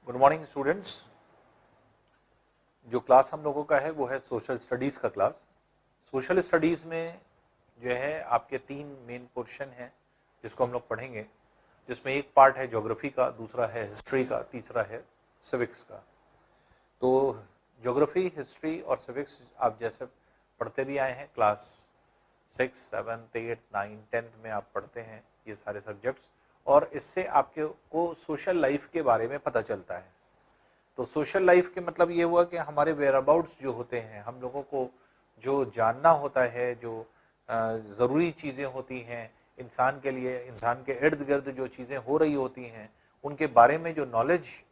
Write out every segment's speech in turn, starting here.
Good morning students. जो class हम लोगों का है वो है सोशल स्टडीज़ का क्लास। सोशल स्टडीज़ में जो है आपके 3 मेन पोर्शन हैं जिसको हम लोग पढ़ेंगे, जिसमें एक पार्ट है ज्योग्राफी का, दूसरा है हिस्ट्री का, तीसरा है सिविक्स का। तो ज्योग्राफी, हिस्ट्री और सिविक्स आप जैसे पढ़ते भी आए हैं, क्लास 6, 7, 8, 9, 10th में आप पढ़ते हैं ये सारे सब्जेक्ट्स, और इससे आपके को सोशल लाइफ के बारे में पता चलता है। तो सोशल लाइफ के मतलब ये हुआ कि हमारे वेयर अबाउट्स जो होते हैं, हम लोगों को जो जानना होता है, जो ज़रूरी चीज़ें होती हैं इंसान के लिए, इंसान के इर्द गिर्द जो चीज़ें हो रही होती हैं उनके बारे में जो नॉलेज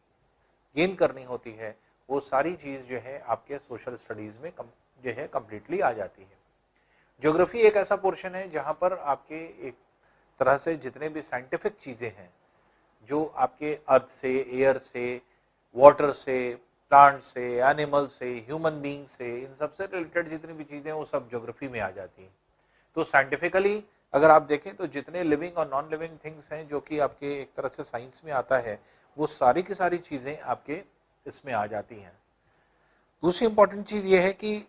गेन करनी होती है, वो सारी चीज़ जो है आपके सोशल स्टडीज़ में जो है कम्प्लीटली आ जाती है। ज्योग्राफी एक ऐसा पोर्शन है जहाँ पर आपके एक तरह से जितने भी साइंटिफिक चीज़ें हैं जो आपके अर्थ से, एयर से, वाटर से, प्लांट से, एनिमल से, ह्यूमन बीइंग से, इन सब से रिलेटेड जितनी भी चीज़ें वो सब ज्योग्राफी में आ जाती हैं। तो साइंटिफिकली अगर आप देखें तो जितने लिविंग और नॉन लिविंग थिंग्स हैं जो कि आपके एक तरह से साइंस में आता है, वो सारी की सारी चीज़ें आपके इसमें आ जाती हैं। दूसरी इंपॉर्टेंट चीज़ ये है कि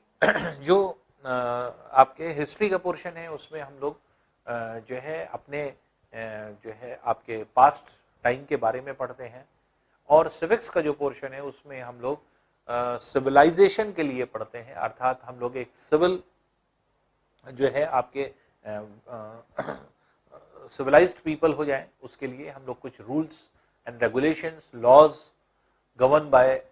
जो आपके हिस्ट्री का पोर्शन है उसमें हम लोग जो है अपने जो है आपके पास्ट टाइम के बारे में पढ़ते हैं, और सिविक्स का जो पोर्शन है उसमें हम लोग सिविलाइजेशन के लिए पढ़ते हैं, अर्थात हम लोग एक सिविल जो है आपके सिविलाइज्ड पीपल हो जाएं, उसके लिए हम लोग कुछ rules and regulations, laws govern by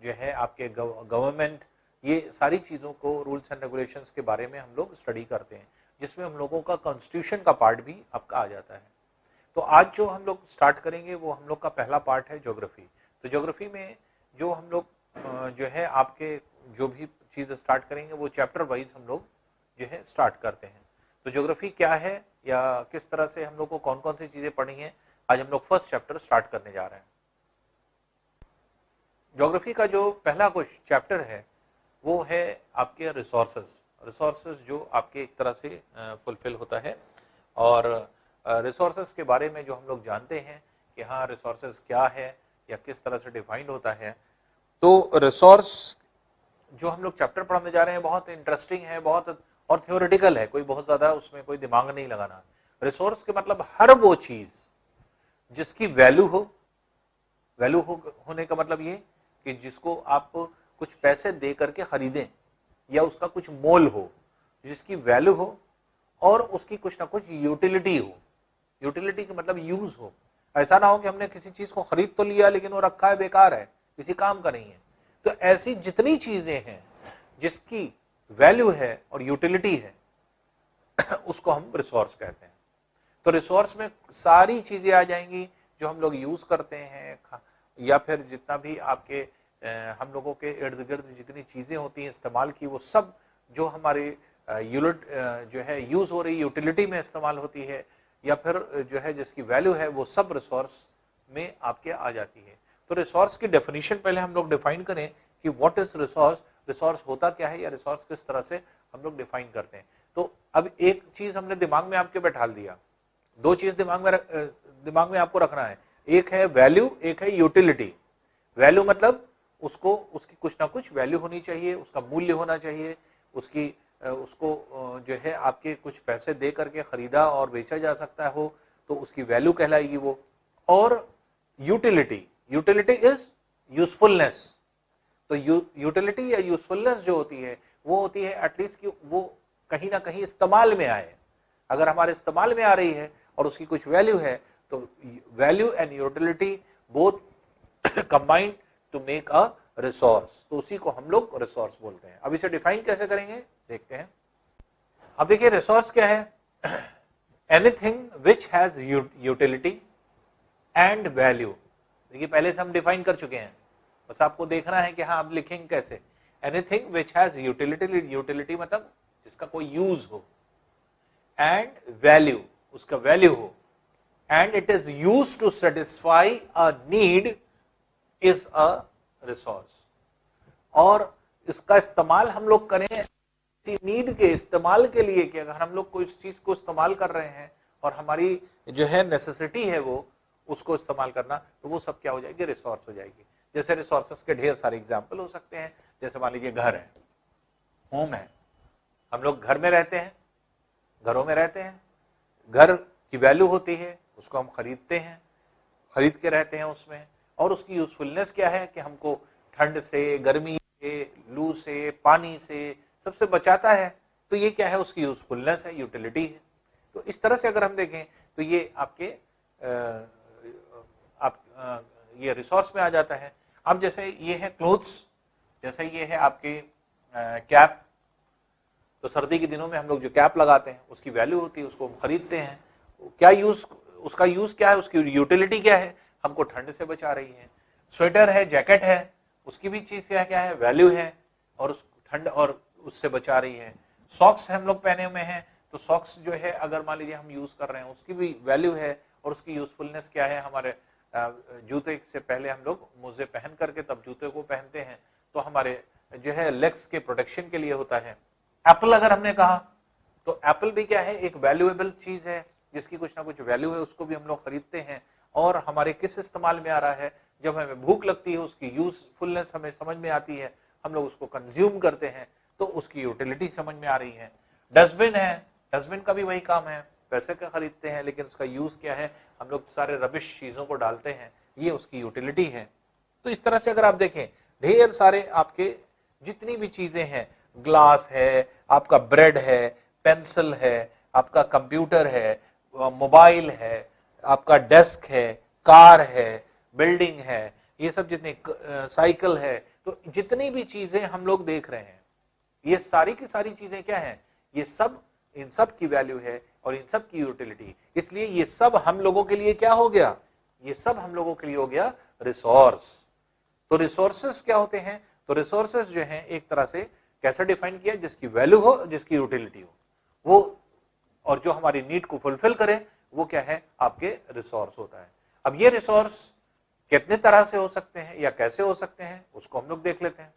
जो है आपके गवर्नमेंट, ये सारी चीज़ों को, रूल्स एंड रेगुलेशंस के बारे में हम लोग स्टडी करते हैं, जिसमें हम लोगों का कॉन्स्टिट्यूशन का पार्ट भी आपका आ जाता है। तो आज जो हम लोग स्टार्ट करेंगे वो हम लोग का पहला पार्ट है ज्योग्राफी। तो ज्योग्राफी में जो हम लोग जो है आपके जो भी चीज़ स्टार्ट करेंगे वो चैप्टर वाइज हम लोग जो है स्टार्ट करते हैं। तो ज्योग्राफी क्या है या किस तरह से हम लोग को कौन कौन सी चीज़ें पढ़नी है, आज हम लोग फर्स्ट चैप्टर स्टार्ट करने जा रहे हैं। ज्योग्राफी का जो पहला कुछ चैप्टर है वो है आपके रिसोर्सेज जो आपके एक तरह से फुलफिल होता है, और रिसोर्सेज के बारे में जो हम लोग जानते हैं कि हाँ रिसोर्सेज क्या है या किस तरह से डिफाइंड होता है। तो रिसोर्स जो हम लोग चैप्टर पढ़ने जा रहे हैं बहुत इंटरेस्टिंग है, बहुत और थ्योरेटिकल है, कोई बहुत ज़्यादा उसमें कोई दिमाग नहीं लगाना। रिसोर्स के मतलब हर वो चीज़ जिसकी वैल्यू होने का मतलब ये कि जिसको आप कुछ पैसे दे करके खरीदें या उसका कुछ मोल हो, जिसकी वैल्यू हो और उसकी कुछ ना कुछ यूटिलिटी हो। यूटिलिटी का मतलब यूज हो। ऐसा ना हो कि हमने किसी चीज को खरीद तो लिया लेकिन वो रखा है, बेकार है, किसी काम का नहीं है। तो ऐसी जितनी चीजें हैं जिसकी वैल्यू है और यूटिलिटी है उसको हम रिसोर्स कहते हैं। तो रिसोर्स में सारी चीजें आ जाएंगी जो हम लोग यूज करते हैं, या फिर जितना भी आपके हम लोगों के इर्द गिर्द जितनी चीजें होती हैं इस्तेमाल की, वो सब जो हमारे यूनिट जो है यूज हो रही यूटिलिटी में इस्तेमाल होती है या फिर जो है जिसकी वैल्यू है, वो सब रिसोर्स में आपके आ जाती है। तो रिसोर्स की डेफिनेशन पहले हम लोग डिफाइन करें कि व्हाट इज रिसोर्स, रिसोर्स होता क्या है या रिसोर्स किस तरह से हम लोग डिफाइन करते हैं। तो अब एक चीज हमने दिमाग में आपके बैठा दिया, दो चीज दिमाग में आपको रखना है, एक है वैल्यू, एक है यूटिलिटी। वैल्यू मतलब उसकी कुछ ना कुछ वैल्यू होनी चाहिए, उसका मूल्य होना चाहिए, उसको जो है आपके कुछ पैसे दे करके खरीदा और बेचा जा सकता हो तो उसकी वैल्यू कहलाएगी वो। और यूटिलिटी इज यूजफुलनेस। तो यूटिलिटी या यूजफुलनेस जो होती है वो होती है एटलीस्ट कि वो कहीं ना कहीं इस्तेमाल में आए। अगर हमारे इस्तेमाल में आ रही है और उसकी कुछ वैल्यू है तो value and utility both combined to make a resource, तो उसी को हम लोग रिसोर्स बोलते हैं। अब इसे डिफाइन कैसे करेंगे देखते हैं। अब देखिए रिसोर्स क्या है, anything which has utility and value. देखिए पहले से हम डिफाइन कर चुके हैं, बस आपको देखना है कि हाँ आप लिखेंगे कैसे। एनीथिंग विच हैज यूटिलिटी मतलब जिसका कोई यूज हो, एंड वैल्यू उसका वैल्यू हो, and it is used to satisfy a need is a resource. और इसका इस्तेमाल हम लोग करें नीड के इस्तेमाल के लिए कि अगर हम लोग कोई चीज को इस्तेमाल कर रहे हैं और हमारी जो है नेसेसिटी है वो उसको इस्तेमाल करना, तो वो सब क्या हो जाएगी, रिसोर्स हो जाएगी। जैसे रिसोर्सेस के ढेर सारे एग्जाम्पल हो सकते हैं, जैसे मान लीजिए घर है, होम है, हम लोग घर में रहते हैं, घरों में रहते हैं, घर की वैल्यू होती है, उसको हम खरीदते हैं, खरीद के रहते हैं उसमें, और उसकी यूजफुलनेस क्या है कि हमको ठंड से, गर्मी से, लू से, पानी से सबसे बचाता है। तो ये क्या है, उसकी यूजफुलनेस है, यूटिलिटी है। तो इस तरह से अगर हम देखें तो ये आपके ये रिसोर्स में आ जाता है। अब जैसे ये है क्लोथ्स, जैसे ये है आपके कैप, तो सर्दी के दिनों में हम लोग जो कैप लगाते हैं उसकी वैल्यू होती है, उसको हम खरीदते हैं। क्या यूज, उसका यूज क्या है, उसकी यूटिलिटी क्या है, हमको ठंड से बचा रही है। स्वेटर है, जैकेट है, उसकी भी चीज क्या है, वैल्यू है, और उस ठंड और उससे बचा रही है। सॉक्स हम लोग पहने हुए हैं, तो सॉक्स जो है अगर मान लीजिए हम यूज कर रहे हैं, उसकी भी वैल्यू है, और उसकी यूजफुलनेस क्या है, हमारे जूते से पहले हम लोग मोजे पहन करके तब जूते को पहनते हैं, तो हमारे जो है लेग्स के प्रोटेक्शन के लिए होता है। एप्पल अगर हमने कहा, तो एप्पल भी क्या है, एक वैल्यूएबल चीज है, जिसकी कुछ ना कुछ वैल्यू है, उसको भी हम लोग खरीदते हैं, और हमारे किस इस्तेमाल में आ रहा है, जब हमें भूख लगती है, उसकी यूजफुलनेस हमें समझ में आती है, हम लोग उसको कंज्यूम करते हैं, तो उसकी यूटिलिटी समझ में आ रही है। डस्टबिन है, डस्टबिन का भी वही काम है, पैसे का खरीदते हैं, लेकिन उसका यूज क्या है, हम लोग सारे रबिश चीजों को डालते हैं, ये उसकी यूटिलिटी है। तो इस तरह से अगर आप देखें, ढेर सारे आपके जितनी भी चीजें हैं, ग्लास है, आपका ब्रेड है, पेंसिल है, आपका कंप्यूटर है, मोबाइल है, आपका डेस्क है, कार है, बिल्डिंग है, ये सब जितने, साइकिल है, तो जितनी भी चीजें हम लोग देख रहे हैं, ये सारी की सारी चीजें क्या हैं, ये सब, इन सब की वैल्यू है और इन सब की यूटिलिटी। इसलिए ये सब हम लोगों के लिए क्या हो गया, ये सब हम लोगों के लिए हो गया रिसोर्स। तो रिसोर्सेस क्या होते हैं, तो रिसोर्सेस जो हैं एक तरह से कैसे डिफाइन किया, जिसकी वैल्यू हो, जिसकी यूटिलिटी हो, वो, और जो हमारी नीड को फुलफिल करे, वो क्या है, आपके रिसोर्स होता है। अब ये रिसोर्स कितने तरह से हो सकते हैं या कैसे हो सकते हैं, उसको हम लोग देख लेते हैं।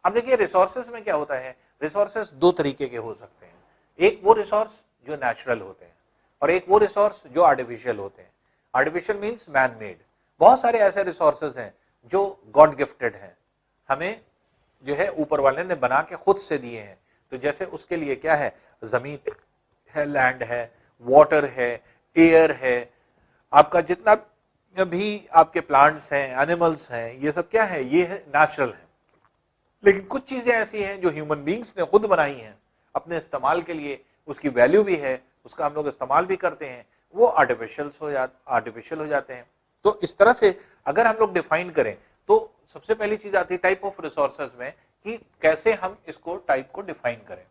अब देखिए रिसोर्सेस में क्या होता है, रिसोर्सेस दो तरीके के हो सकते हैं। एक वो रिसोर्स जो नेचुरल होते हैं, और एक वो रिसोर्स जो आर्टिफिशियल होते हैं। Artificial means man made. बहुत सारे ऐसे रिसोर्सेस हैं जो गॉड गिफ्टेड हैं, हमें जो है ऊपर वाले ने बना के खुद से दिए हैं। तो जैसे उसके लिए क्या है, जमीन है, लैंड है, वाटर है, एयर है, आपका जितना भी आपके प्लांट्स हैं, एनिमल्स हैं, ये सब क्या है, ये है नेचुरल है। लेकिन कुछ चीजें ऐसी हैं जो ह्यूमन बींग्स ने खुद बनाई हैं अपने इस्तेमाल के लिए, उसकी वैल्यू भी है, उसका हम लोग इस्तेमाल भी करते हैं, वो आर्टिफिशियल हो जाते हैं। तो इस तरह से अगर हम लोग डिफाइन करें, तो सबसे पहली चीज आती है टाइप ऑफ रिसोर्सेज में, कि कैसे हम इसको टाइप को डिफाइन करें।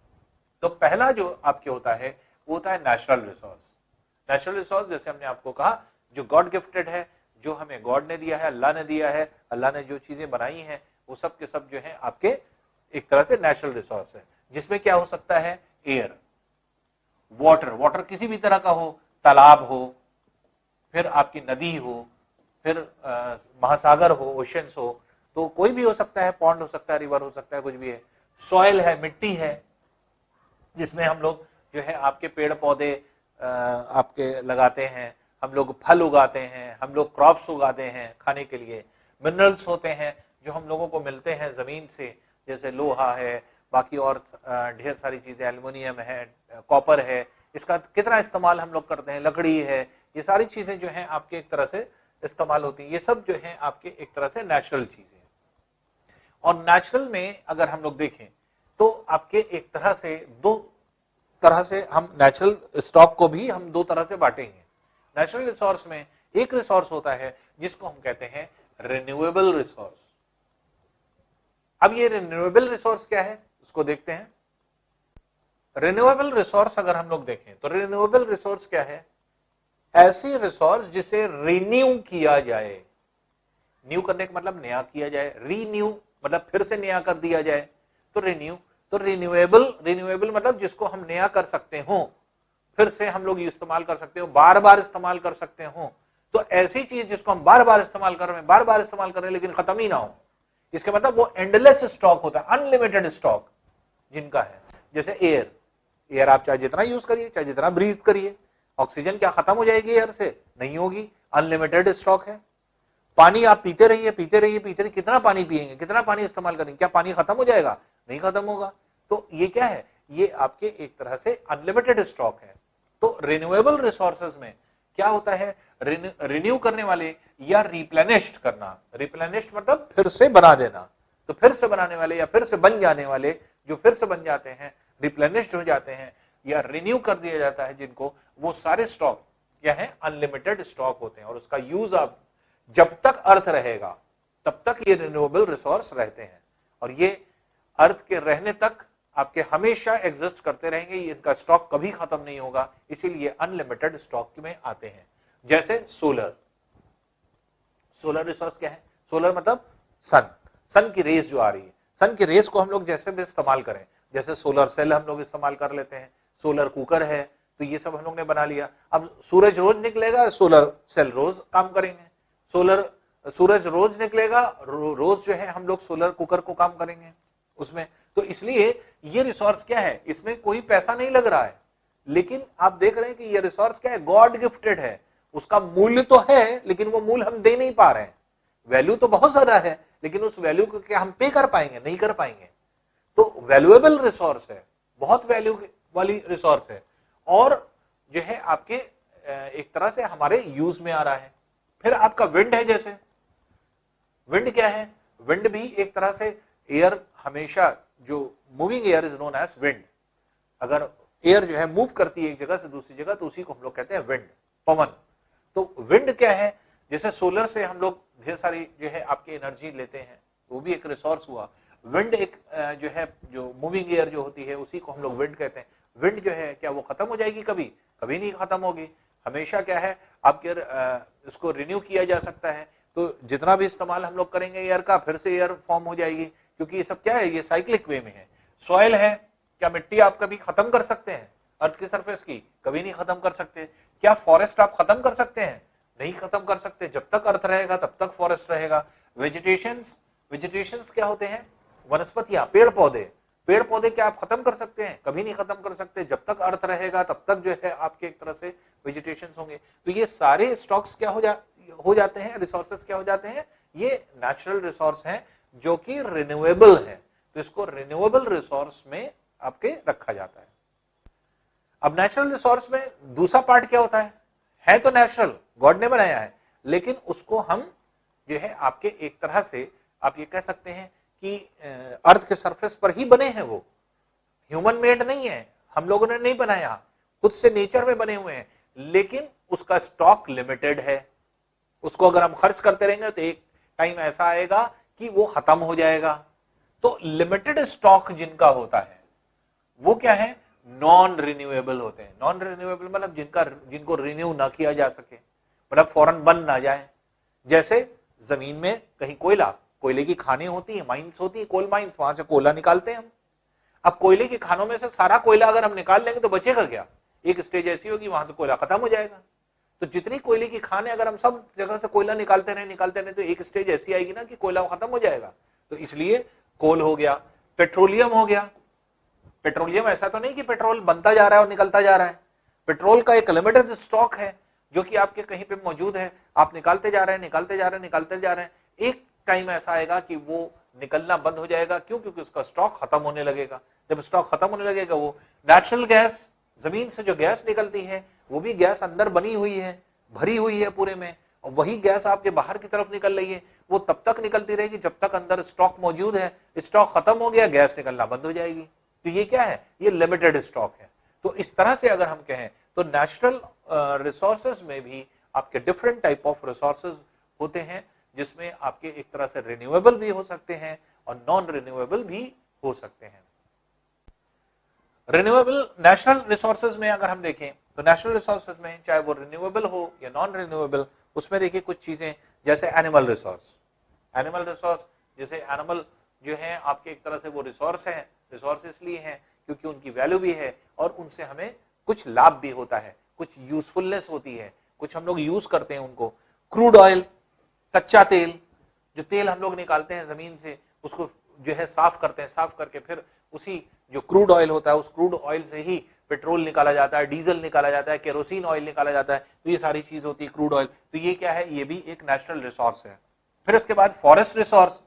तो पहला जो आपके होता है, वो होता है नेचुरल रिसोर्स। नेचुरल रिसोर्स जैसे हमने आपको कहा, जो गॉड गिफ्टेड है, जो हमें गॉड ने दिया है, अल्लाह ने दिया है, अल्लाह ने जो चीजें बनाई हैं, वो सब के सब जो है आपके एक तरह से नेचुरल रिसोर्स है। जिसमें क्या हो सकता है, एयर, वाटर, वाटर किसी भी तरह का हो, तालाब हो, फिर आपकी नदी हो, फिर महासागर हो, ओशंस हो, तो कोई भी हो सकता है, पॉन्ड हो सकता है, रिवर हो सकता है, कुछ भी है। सॉइल है, मिट्टी है, जिसमें हम लोग जो है आपके पेड़ पौधे आपके लगाते हैं, हम लोग फल उगाते हैं, हम लोग क्रॉप्स उगाते हैं खाने के लिए। मिनरल्स होते हैं जो हम लोगों को मिलते हैं जमीन से, जैसे लोहा है, बाकी और ढेर सारी चीजें, एल्युमिनियम है, कॉपर है, इसका कितना इस्तेमाल हम लोग करते हैं, लकड़ी है, ये सारी चीजें जो हैं आपके एक तरह से इस्तेमाल होती हैं। ये सब जो है आपके एक तरह से नेचुरल चीजें। और नेचुरल में अगर हम लोग देखें तो आपके एक तरह से, दो तरह से हम नेचुरल स्टॉक को भी हम दो तरह से बांटेंगे। नेचुरल रिसोर्स में एक रिसोर्स होता है जिसको हम कहते हैं रिन्यूएबल रिसोर्स। अब ये रिन्यूएबल रिसोर्स क्या है, उसको देखते हैं। रिन्यूएबल रिसोर्स अगर हम लोग देखें तो रिन्यूएबल रिसोर्स क्या है, ऐसी रिसोर्स जिसे रिन्यू किया जाए। न्यू करने का मतलब नया किया जाए, रीन्यू मतलब फिर से नया कर दिया जाए, तो रिन्यू। तो रिन्यूएबल मतलब जिसको हम नया कर सकते हो, फिर से हम लोग इस्तेमाल कर सकते हो, बार बार इस्तेमाल कर सकते हो। तो ऐसी चीज जिसको हम बार बार इस्तेमाल कर रहे हैं, बार बार इस्तेमाल कर रहे हैं, लेकिन खत्म ही ना हो, इसका मतलब वो एंडलेस स्टॉक होता है, अनलिमिटेड स्टॉक जिनका है। जैसे एयर, एयर आप चाहे जितना यूज करिए, चाहे जितना ब्रीथ करिए, ऑक्सीजन क्या खत्म हो जाएगी एयर से? नहीं होगी, अनलिमिटेड स्टॉक है। पानी आप पीते रहिए पीते रहिए पीते रहिए, कितना पानी पिएंगे, कितना पानी इस्तेमाल करेंगे, क्या पानी खत्म हो जाएगा? नहीं खत्म होगा। तो ये क्या है, ये आपके एक तरह से अनलिमिटेड स्टॉक है। तो रिन्यूएबल रिसोर्सेज में क्या होता है, रिन्यू करने वाले या रिप्लेनिश्ड करना। रिप्लेनिश्ड मतलब फिर से बना देना, तो फिर से बनाने वाले या फिर से बन जाने वाले, जो फिर से बन जाते हैं, रिप्लेनिश्ड हो जाते हैं या रिन्यू कर दिया जाता है जिनको, वो सारे स्टॉक क्या है, अनलिमिटेड स्टॉक होते हैं। और उसका यूज आप जब तक अर्थ रहेगा तब तक ये रिन्यूएबल रिसोर्स रहते हैं, और ये अर्थ के रहने तक आपके हमेशा एग्जिस्ट करते रहेंगे, इनका स्टॉक कभी खत्म नहीं होगा, इसीलिए अनलिमिटेड स्टॉक में आते हैं। जैसे सोलर, सोलर रिसोर्स क्या है, सोलर मतलब सन की रेस जो आ रही है, सन की रेस को हम लोग जैसे भी इस्तेमाल करें, जैसे सोलर सेल हम लोग इस्तेमाल कर लेते हैं, सोलर कुकर है, तो ये सब हम लोग ने बना लिया। अब सूरज रोज निकलेगा, सोलर सेल रोज काम करेंगे, सूरज रोज निकलेगा, रोज जो है हम लोग सोलर कुकर को काम करेंगे उसमें। तो इसलिए ये रिसोर्स क्या है, इसमें कोई पैसा नहीं लग रहा है, लेकिन आप देख रहे हैं कि ये रिसोर्स क्या है, गॉड गिफ्टेड है। उसका मूल्य तो है, लेकिन वो मूल्य हम दे नहीं पा रहे हैं। वैल्यू तो बहुत ज्यादा है, लेकिन उस वैल्यू को क्या हम पे कर पाएंगे? नहीं कर पाएंगे। तो वैल्यूएबल रिसोर्स है, बहुत वैल्यू वाली रिसोर्स है, और जो है आपके एक तरह से हमारे यूज में आ रहा है। फिर आपका विंड है, जैसे विंड क्या है, विंड भी एक तरह से एयर, हमेशा जो moving air is known as wind. अगर एयर जो है मूव करती है एक जगह से दूसरी जगह, तो उसी को हम लोग कहते हैं विंड, पवन। तो विंड क्या है, जैसे सोलर से हम लोग ढेर सारी जो है आपकी एनर्जी लेते हैं, वो भी एक रिसोर्स हुआ। विंड एक जो है, जो मूविंग एयर जो होती है, उसी को हम लोग विंड कहते हैं। विंड जो है क्या वो खत्म हो जाएगी? कभी कभी नहीं खत्म होगी, हमेशा क्या है आपके इसको रिन्यू किया जा सकता है। तो जितना भी इस्तेमाल हम लोग करेंगे एयर का, फिर से एयर फॉर्म हो जाएगी, क्योंकि ये सब क्या है, ये साइक्लिक वे में है। सॉइल है, क्या मिट्टी आप कभी खत्म कर सकते हैं? अर्थ की सरफेस की कभी नहीं खत्म कर सकते। क्या फॉरेस्ट आप खत्म कर सकते हैं? नहीं खत्म कर सकते। जब तक अर्थ रहेगा तब तक फॉरेस्ट रहेगा। वेजिटेशंस क्या होते हैं? वनस्पतियां, पेड़ पौधे। पेड़ पौधे क्या आप खत्म कर सकते हैं? कभी नहीं खत्म कर सकते। जब तक अर्थ रहेगा तब तक जो है आपके एक तरह से वेजिटेशंस होंगे। तो ये सारे स्टॉक्स क्या हो जाते हैं, रिसोर्सेस क्या हो जाते हैं, ये नेचुरल रिसोर्स हैं जो कि रिन्यूएबल है। तो इसको रिन्यूएबल रिसोर्स में आपके रखा जाता है। अब नेचुरल रिसोर्स में दूसरा पार्ट क्या होता है तो नेचुरल, गॉड ने बनाया है, लेकिन उसको हम जो है आपके एक तरह से आप ये कह सकते हैं कि अर्थ के सरफेस पर ही बने हैं, वो ह्यूमन मेड नहीं है, हम लोगों ने नहीं बनाया, खुद से नेचर में बने हुए हैं, लेकिन उसका स्टॉक लिमिटेड है। उसको अगर हम खर्च करते रहेंगे तो एक टाइम ऐसा आएगा कि वो खत्म हो जाएगा। तो लिमिटेड स्टॉक जिनका होता है वो क्या है, नॉन रिन्यूएबल होते हैं। नॉन रिन्यूएबल मतलब जिनको रिन्यू ना किया जा सके, मतलब फौरन बन ना जाए। जैसे जमीन में कहीं कोयले की खानें होती है, माइंस होती है, कोल माइंस, वहां से कोयला निकालते हैं हम। अब कोयले की खानों में से सारा कोयला अगर हम निकाल लेंगे तो बचेगा क्या? एक स्टेज ऐसी होगी वहां से कोयला खत्म हो जाएगा। तो जितनी कोयले की खान है, अगर हम सब जगह से कोयला निकालते रहे तो एक स्टेज ऐसी आएगी ना कि कोयला खत्म हो जाएगा। तो इसलिए कोल हो गया, पेट्रोलियम हो गया। पेट्रोलियम ऐसा तो नहीं कि पेट्रोल बनता जा रहा है और निकलता जा रहा है। पेट्रोल का एक लिमिटेड स्टॉक है जो कि आपके कहीं पे मौजूद है, आप निकालते जा रहे हैं, एक टाइम ऐसा आएगा कि वो निकलना बंद हो जाएगा। क्यों? क्योंकि उसका स्टॉक खत्म होने लगेगा। जब स्टॉक खत्म होने लगेगा, वो नेचुरल गैस, जमीन से जो गैस निकलती है, वो भी गैस अंदर बनी हुई है, भरी हुई है पूरे में, और वही गैस आपके बाहर की तरफ निकल रही है। वो तब तक निकलती रहेगी जब तक अंदर स्टॉक मौजूद है। स्टॉक खत्म हो गया, गैस निकलना बंद हो जाएगी। तो ये क्या है, ये लिमिटेड स्टॉक है। तो इस तरह से अगर हम कहें तो नेचुरल रिसोर्सेज में भी आपके डिफरेंट टाइप ऑफ रिसोर्सेज होते हैं, जिसमें आपके एक तरह से रिन्यूएबल भी हो सकते हैं और नॉन रिन्यूएबल भी हो सकते हैं। रिन्यूएबल नेचुरल रिसोर्सेज में अगर हम देखें तो नेचुरल रिसोर्सेज में चाहे वो रिन्यूएबल हो या नॉन रिन्यूएबल, उसमें देखिए कुछ चीजें, जैसे एनिमल रिसोर्स, जैसे एनिमल जो है आपके एक तरह से वो रिसोर्स इसलिए हैं क्योंकि उनकी वैल्यू भी है और उनसे हमें कुछ लाभ भी होता है, कुछ यूजफुलनेस होती है, कुछ हम लोग यूज करते हैं उनको। क्रूड ऑयल, कच्चा तेल, जो तेल हम लोग निकालते हैं जमीन से, उसको जो है साफ करते हैं, साफ करके फिर उसी जो क्रूड ऑयल होता है, उस क्रूड ऑयल से ही पेट्रोल निकाला जाता है, डीजल निकाला जाता है, केरोसिन ऑयल निकाला जाता है, तो ये सारी चीज होती है, क्रूड ऑयल, तो ये क्या है, ये भी एक नेचुरल रिसोर्स है। फिर इसके बाद फॉरेस्ट रिसोर्स,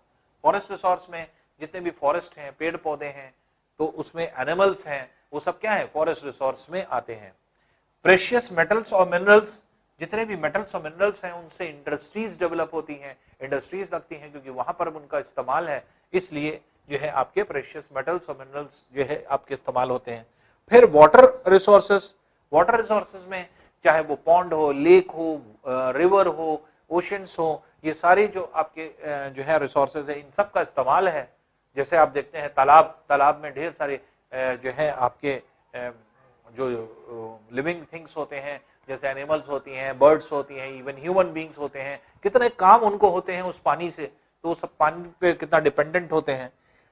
फॉरेस्ट रिसोर्स में जितने भी फॉरेस्ट हैं, पेड़ पौधे हैं, तो उसमें एनिमल्स हैं, वो सब क्या है, फॉरेस्ट रिसोर्स में आते हैं। प्रेशियस मेटल्स और मिनरल्स, जितने भी मेटल्स और मिनरल्स हैं उनसे इंडस्ट्रीज डेवलप होती हैं, इंडस्ट्रीज लगती हैं, क्योंकि वहां पर उनका इस्तेमाल है, इसलिए जो है आपके प्रेशियस मेटल्स और मिनरल्स जो है आपके इस्तेमाल होते हैं। फिर वाटर रिसोर्सेस, वाटर रिसोर्सेस में चाहे वो पॉन्ड हो, लेक हो, रिवर हो, ओशंस हो, ये सारे जो आपके जो है रिसोर्सेज है, इन सब का इस्तेमाल है। जैसे आप देखते हैं तालाब, तालाब में ढेर सारे जो है आपके जो लिविंग थिंग्स होते हैं, जैसे एनिमल्स होती हैं, बर्ड्स होती हैं, इवन ह्यूमन बींग्स होते हैं, कितने काम उनको होते हैं उस पानी से, तो सब पानी पे कितना डिपेंडेंट होते हैं।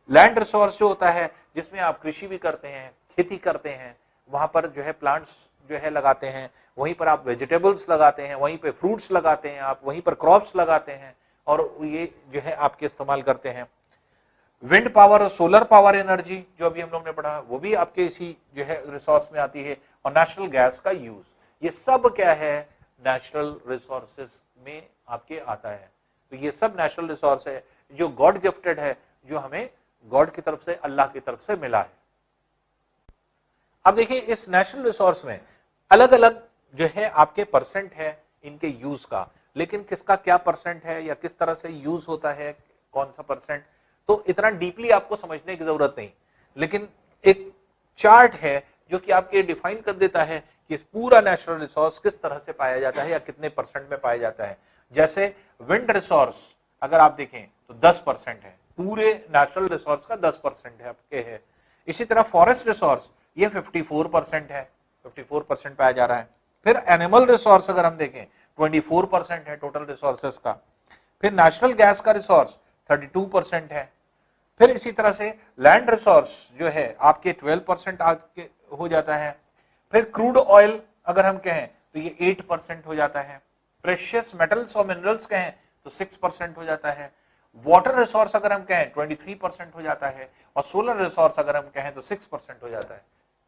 लैंड रिसोर्स जो होता है, जिसमें आप कृषि भी करते हैं, खेती करते हैं, वहां पर जो है प्लांट्स जो है लगाते हैं, वहीं पर आप वेजिटेबल्स लगाते हैं, वहीं पे फ्रूट्स लगाते हैं, आप वहीं पर क्रॉप्स लगाते हैं, और ये जो है आपके इस्तेमाल करते हैं। विंड पावर और सोलर पावर एनर्जी जो अभी हम लोग ने पढ़ा, वो भी आपके इसी जो है रिसोर्स में आती है। और नेचुरल गैस का यूज, ये सब क्या है, नेचुरल रिसोर्सेज में आपके आता है। तो ये सब नेचुरल रिसोर्स है जो गॉड गिफ्टेड है, जो हमें गॉड की तरफ से, अल्लाह की तरफ से मिला है। अब देखिए इस नेचुरल रिसोर्स में अलग अलग जो है आपके परसेंट है इनके यूज का, लेकिन किसका क्या परसेंट है या किस तरह से यूज होता है, कौन सा परसेंट, तो इतना डीपली आपको समझने की जरूरत नहीं, लेकिन एक चार्ट है जो कि आपके डिफाइन कर देता है कि पूरा नेचुरल रिसोर्स किस तरह से पाया जाता है या कितने परसेंट में पाया जाता है। जैसे विंड रिसोर्स अगर आप देखें तो 10% है, पूरे नेचुरल रिसोर्स का 10% है आपके है। इसी तरह फॉरेस्ट रिसोर्स ये 54% है, 54% पाया जा रहा है। फिर एनिमल रिसोर्स अगर हम देखें 24% है टोटल रिसोर्सेस का। फिर नेचुरल गैस का रिसोर्स 32% है। फिर इसी तरह से लैंड रिसोर्स जो है आपके 12% आके हो जाता है। फिर क्रूड ऑयल अगर हम कहें तो ये 8% हो जाता है। प्रेशियस मेटल्स और मिनरल्स कहें तो 6% हो जाता है। वाटर रिसोर्स अगर हम कहें 23% हो जाता है, और सोलर रिसोर्स अगर हम कहें तो 6% हो जाता है।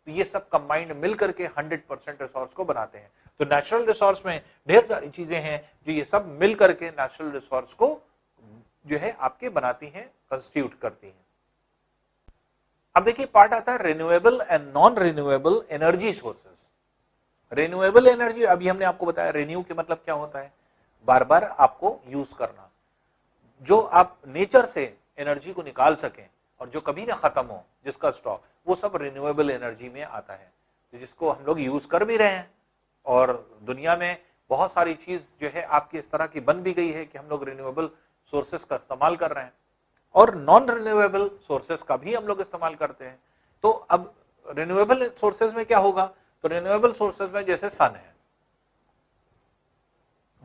तो ये सब कंबाइंड मिलकर के 100% रिसोर्स को बनाते हैं। तो नेचुरल रिसोर्स में ढेर सारी चीजें हैं जो ये सब मिल करके नेचुरल रिसोर्स को जो है आपके बनाती हैं, कंस्टिट्यूट करती हैं। अब देखिए पार्ट आता है renewable and non renewable energy sources. Renewable energy अभी हमने आपको बताया, रिन्यू के मतलब क्या होता है, बार बार आपको यूज करना, जो आप नेचर से एनर्जी को निकाल सकें और जो कभी ना खत्म हो, जिसका स्टॉक, वो सब रिन्यूएबल एनर्जी में आता है, तो जिसको हम लोग यूज कर भी रहे हैं। और दुनिया में बहुत सारी चीज जो है आपकी इस तरह की बन भी गई है कि हम लोग रिन्यूएबल सोर्सेस का इस्तेमाल कर रहे हैं, और नॉन रिन्यूएबल सोर्सेस का भी हम लोग इस्तेमाल करते हैं। तो अब रिन्यूएबल सोर्सेस में क्या होगा, तो रिन्यूएबल सोर्सेस में जैसे सन है,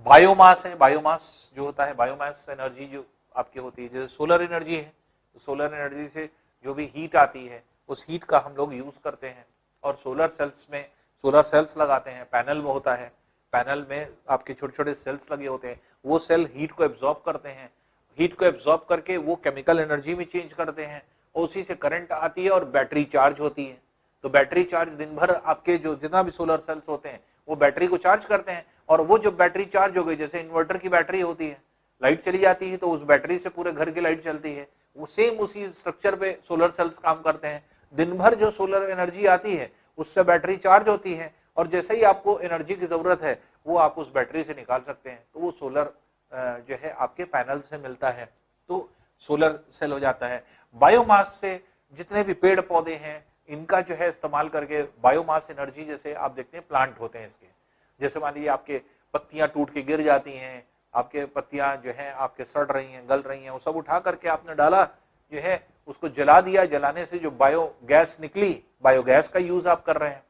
बायोमास है, बायोमास जो होता है, बायोमास एनर्जी जो आपकी होती है, जैसे सोलर एनर्जी है, तो सोलर एनर्जी से जो भी हीट आती है उस हीट का हम लोग यूज करते हैं। और सोलर सेल्स में सोलर सेल्स लगाते हैं, पैनल में होता है, पैनल में आपके छोटे छोटे सेल्स लगे होते हैं, वो सेल हीट को एब्जॉर्ब करते हैं, हीट को एब्जॉर्ब करके वो केमिकल एनर्जी में चेंज करते हैं, और उसी से करंट आती है और बैटरी चार्ज होती है। तो बैटरी चार्ज दिन भर आपके जो जितना भी सोलर सेल्स होते हैं वो बैटरी को चार्ज करते हैं, और वो जो बैटरी चार्ज हो गई, जैसे इन्वर्टर की बैटरी होती है, लाइट चली जाती है तो उस बैटरी से पूरे घर की लाइट चलती है, वो सेम उसी स्ट्रक्चर पे सोलर सेल्स काम करते हैं। दिन भर जो सोलर एनर्जी आती है उससे बैटरी चार्ज होती है, और जैसे ही आपको एनर्जी की जरूरत है वो आप उस बैटरी से निकाल सकते हैं, तो वो सोलर जो है आपके पैनल से मिलता है, तो सोलर सेल हो जाता है। बायोमास से जितने भी पेड़ पौधे हैं इनका जो है इस्तेमाल करके बायोमास एनर्जी, जैसे आप देखते हैं प्लांट होते हैं इसके, जैसे मान लीजिए आपके पत्तियां टूट के गिर जाती हैं, आपके पत्तियां जो है आपके सड़ रही हैं, गल रही हैं, वो सब उठा करके आपने डाला जो है, उसको जला दिया, जलाने से जो बायोगैस निकली, बायोगैस का यूज आप कर रहे हैं।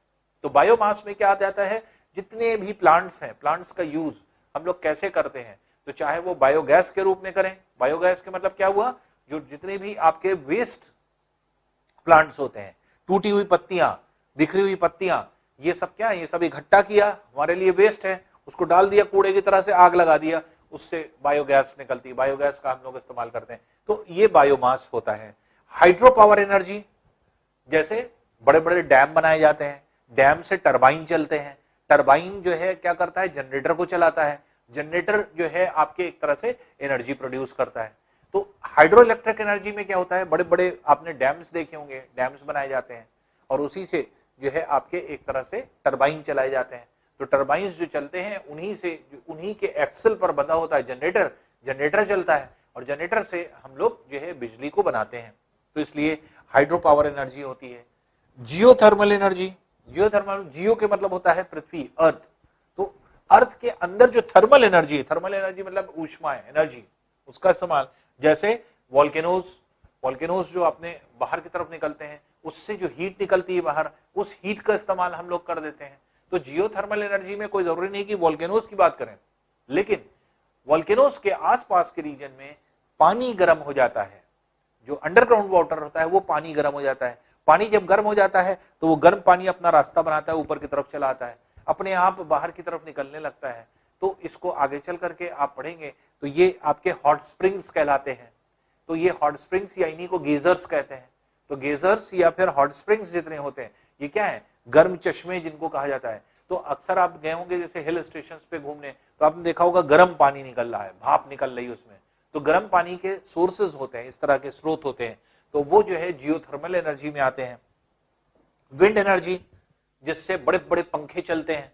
तो बायोमास में क्या आ जाता है, जितने भी प्लांट्स हैं, प्लांट्स का यूज हम लोग कैसे करते हैं, तो चाहे वो बायोगैस के रूप में करें, बायोगैस के मतलब क्या हुआ, जो जितने भी आपके वेस्ट प्लांट्स होते हैं, टूटी हुई पत्तियां, बिखरी हुई पत्तियां, ये सब क्या है, ये सब इकट्ठा किया, हमारे लिए वेस्ट है, उसको डाल दिया कूड़े की तरह से, आग लगा दिया, उससे बायोगैस निकलती है, बायोगैस का हम लोग इस्तेमाल करते हैं। तो ये बायोमास होता है। हाइड्रो पावर एनर्जी, जैसे बड़े बड़े डैम बनाए जाते हैं, डैम से टरबाइन चलते हैं, टरबाइन जो है क्या करता है, जनरेटर को चलाता है, जनरेटर जो है आपके एक तरह से एनर्जी प्रोड्यूस करता है। तो हाइड्रो इलेक्ट्रिक एनर्जी में क्या होता है, बड़े बड़े आपने डैम्स देखे होंगे, डैम्स बनाए जाते हैं और उसी से जो है आपके एक तरह से टरबाइन चलाए जाते हैं। तो टरबाइंस जो चलते हैं उन्हीं के एक्सल पर बंधा होता है जनरेटर, जनरेटर चलता है और जनरेटर से हम लोग जो है बिजली को बनाते हैं। तो इसलिए हाइड्रो पावर एनर्जी होती है। जियोथर्मल एनर्जी, जियोथर्मल, जियो के मतलब होता है पृथ्वी, अर्थ। तो अर्थ के अंदर जो थर्मल एनर्जी है, थर्मल एनर्जी मतलब ऊष्मा है, एनर्जी, उसका इस्तेमाल, जैसे वॉल्केनोज जो अपने बाहर की तरफ निकलते हैं, उससे जो हीट निकलती है बाहर, उस हीट का इस्तेमाल हम लोग कर देते हैं। तो जियोथर्मल एनर्जी में कोई जरूरी नहीं कि वॉल्केनोज की बात करें, लेकिन वॉल्केनोज के आसपास के रीजन में पानी गर्म हो जाता है, जो अंडरग्राउंड वाटर होता है वो पानी गर्म हो जाता है। पानी जब गर्म हो जाता है तो वो गर्म पानी अपना रास्ता बनाता है, ऊपर की तरफ चला आता है, अपने आप बाहर की तरफ निकलने लगता है। तो इसको आगे चल करके आप पढ़ेंगे तो ये आपके हॉट स्प्रिंग्स कहलाते हैं। तो ये हॉट स्प्रिंग्स या इन्हीं को गेजर्स कहते हैं। तो गेजर्स या फिर हॉट स्प्रिंग्स जितने होते हैं ये क्या है, गर्म चश्मे जिनको कहा जाता है। तो अक्सर आप गए होंगे जैसे हिल स्टेशन पे घूमने, तो आपने देखा होगा गर्म पानी निकल रहा है, भाप निकल रही है उसमें। तो गर्म पानी के सोर्सेज होते हैं, इस तरह के स्रोत होते हैं, तो वो जो है जियोथर्मल एनर्जी में आते हैं। विंड एनर्जी, जिससे बड़े बड़े पंखे चलते हैं,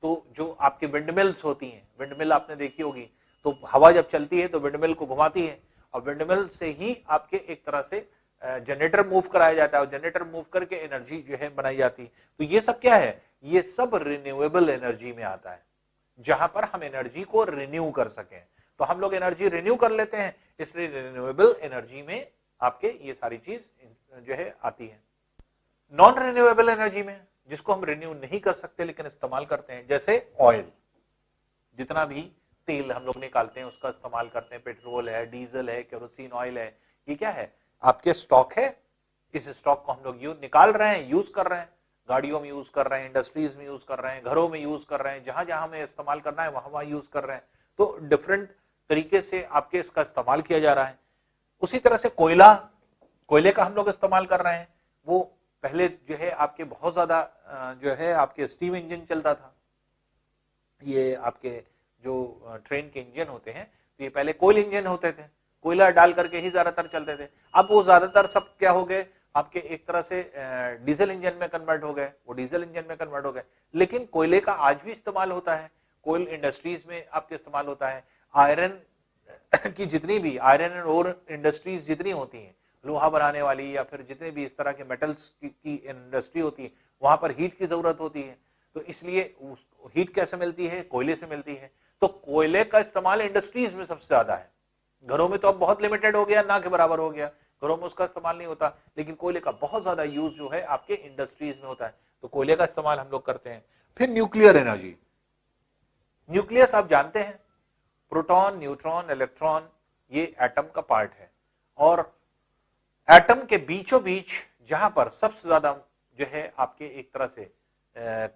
तो जो आपके विंडमिल्स होती हैं, विंडमिल आपने देखी होगी, तो हवा जब चलती है तो विंडमिल को घुमाती है और विंडमिल से ही आपके एक तरह से जनरेटर मूव कराया जाता है और जनरेटर मूव करके एनर्जी जो है बनाई जाती है। तो ये सब क्या है, ये सब रिन्यूएबल एनर्जी में आता है, जहां पर हम एनर्जी को रिन्यू कर सकें। तो हम लोग एनर्जी रिन्यू कर लेते हैं, इसलिए रिन्यूएबल एनर्जी में आपके ये सारी चीज जो है आती है। नॉन रिन्यूएबल एनर्जी में, जिसको हम रिन्यू नहीं कर सकते लेकिन इस्तेमाल करते हैं, जैसे ऑयल, जितना भी तेल हम लोग निकालते हैं उसका इस्तेमाल करते हैं, पेट्रोल है, डीजल है, केरोसिन ऑयल है, ये क्या है, आपके स्टॉक है। इस स्टॉक को हम लोग निकाल रहे हैं, यूज कर रहे हैं, गाड़ियों में यूज कर रहे हैं, इंडस्ट्रीज में यूज कर रहे हैं, घरों में यूज कर रहे हैं, जहां जहां हमें इस्तेमाल करना है वहां वहां यूज कर रहे हैं। तो डिफरेंट तरीके से आपके इसका इस्तेमाल किया जा रहा है। उसी तरह से कोयला, कोयले का हम लोग इस्तेमाल कर रहे हैं। वो पहले जो है आपके बहुत ज्यादा जो है आपके स्टीम इंजन चलता था, ये आपके जो ट्रेन के इंजन होते हैं तो ये पहले कोयल इंजन होते थे, कोयला डाल करके ही ज्यादातर चलते थे। अब वो ज्यादातर सब क्या हो गए, आपके एक तरह से डीजल इंजन में कन्वर्ट हो गए, वो डीजल इंजन में कन्वर्ट हो गए। लेकिन कोयले का आज भी इस्तेमाल होता है, कोयल इंडस्ट्रीज में आपके इस्तेमाल होता है। आयरन की जितनी भी आयरन एंड ओर इंडस्ट्रीज जितनी होती हैं, लोहा बनाने वाली या फिर जितने भी इस तरह के मेटल्स की इंडस्ट्री होती है, वहां पर हीट की जरूरत होती है। तो इसलिए हीट कैसे मिलती है, कोयले से मिलती है। तो कोयले का इस्तेमाल इंडस्ट्रीज में सबसे ज्यादा है। घरों में तो अब बहुत लिमिटेड हो गया, ना के बराबर हो गया, घरों में उसका इस्तेमाल नहीं होता, लेकिन कोयले का बहुत ज्यादा यूज जो है आपके इंडस्ट्रीज में होता है। तो कोयले का इस्तेमाल हम लोग करते हैं। फिर न्यूक्लियर एनर्जी, न्यूक्लियस आप जानते हैं, प्रोटॉन, न्यूट्रॉन, इलेक्ट्रॉन, ये एटम का पार्ट है। और एटम के बीचों बीच जहां पर सबसे ज्यादा जो है आपके एक तरह से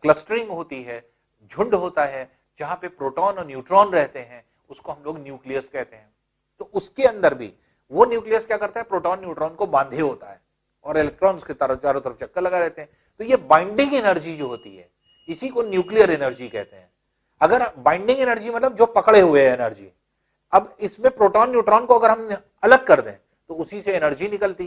क्लस्टरिंग होती है, झुंड होता है, जहां पे प्रोटॉन और न्यूट्रॉन रहते हैं, उसको हम लोग न्यूक्लियस कहते हैं। तो उसके अंदर भी वो न्यूक्लियस क्या करता है, प्रोटॉन न्यूट्रॉन को बांधे होता है और इलेक्ट्रॉन्स के चारों तरफ चक्कर लगा रहते हैं। तो ये बाइंडिंग एनर्जी जो होती है, इसी को न्यूक्लियर एनर्जी कहते हैं। अगर बाइंडिंग एनर्जी मतलब जो पकड़े हुए एनर्जी, अब इसमें प्रोटॉन न्यूट्रॉन को अगर हम अलग कर दें तो उसी से एनर्जी निकलती,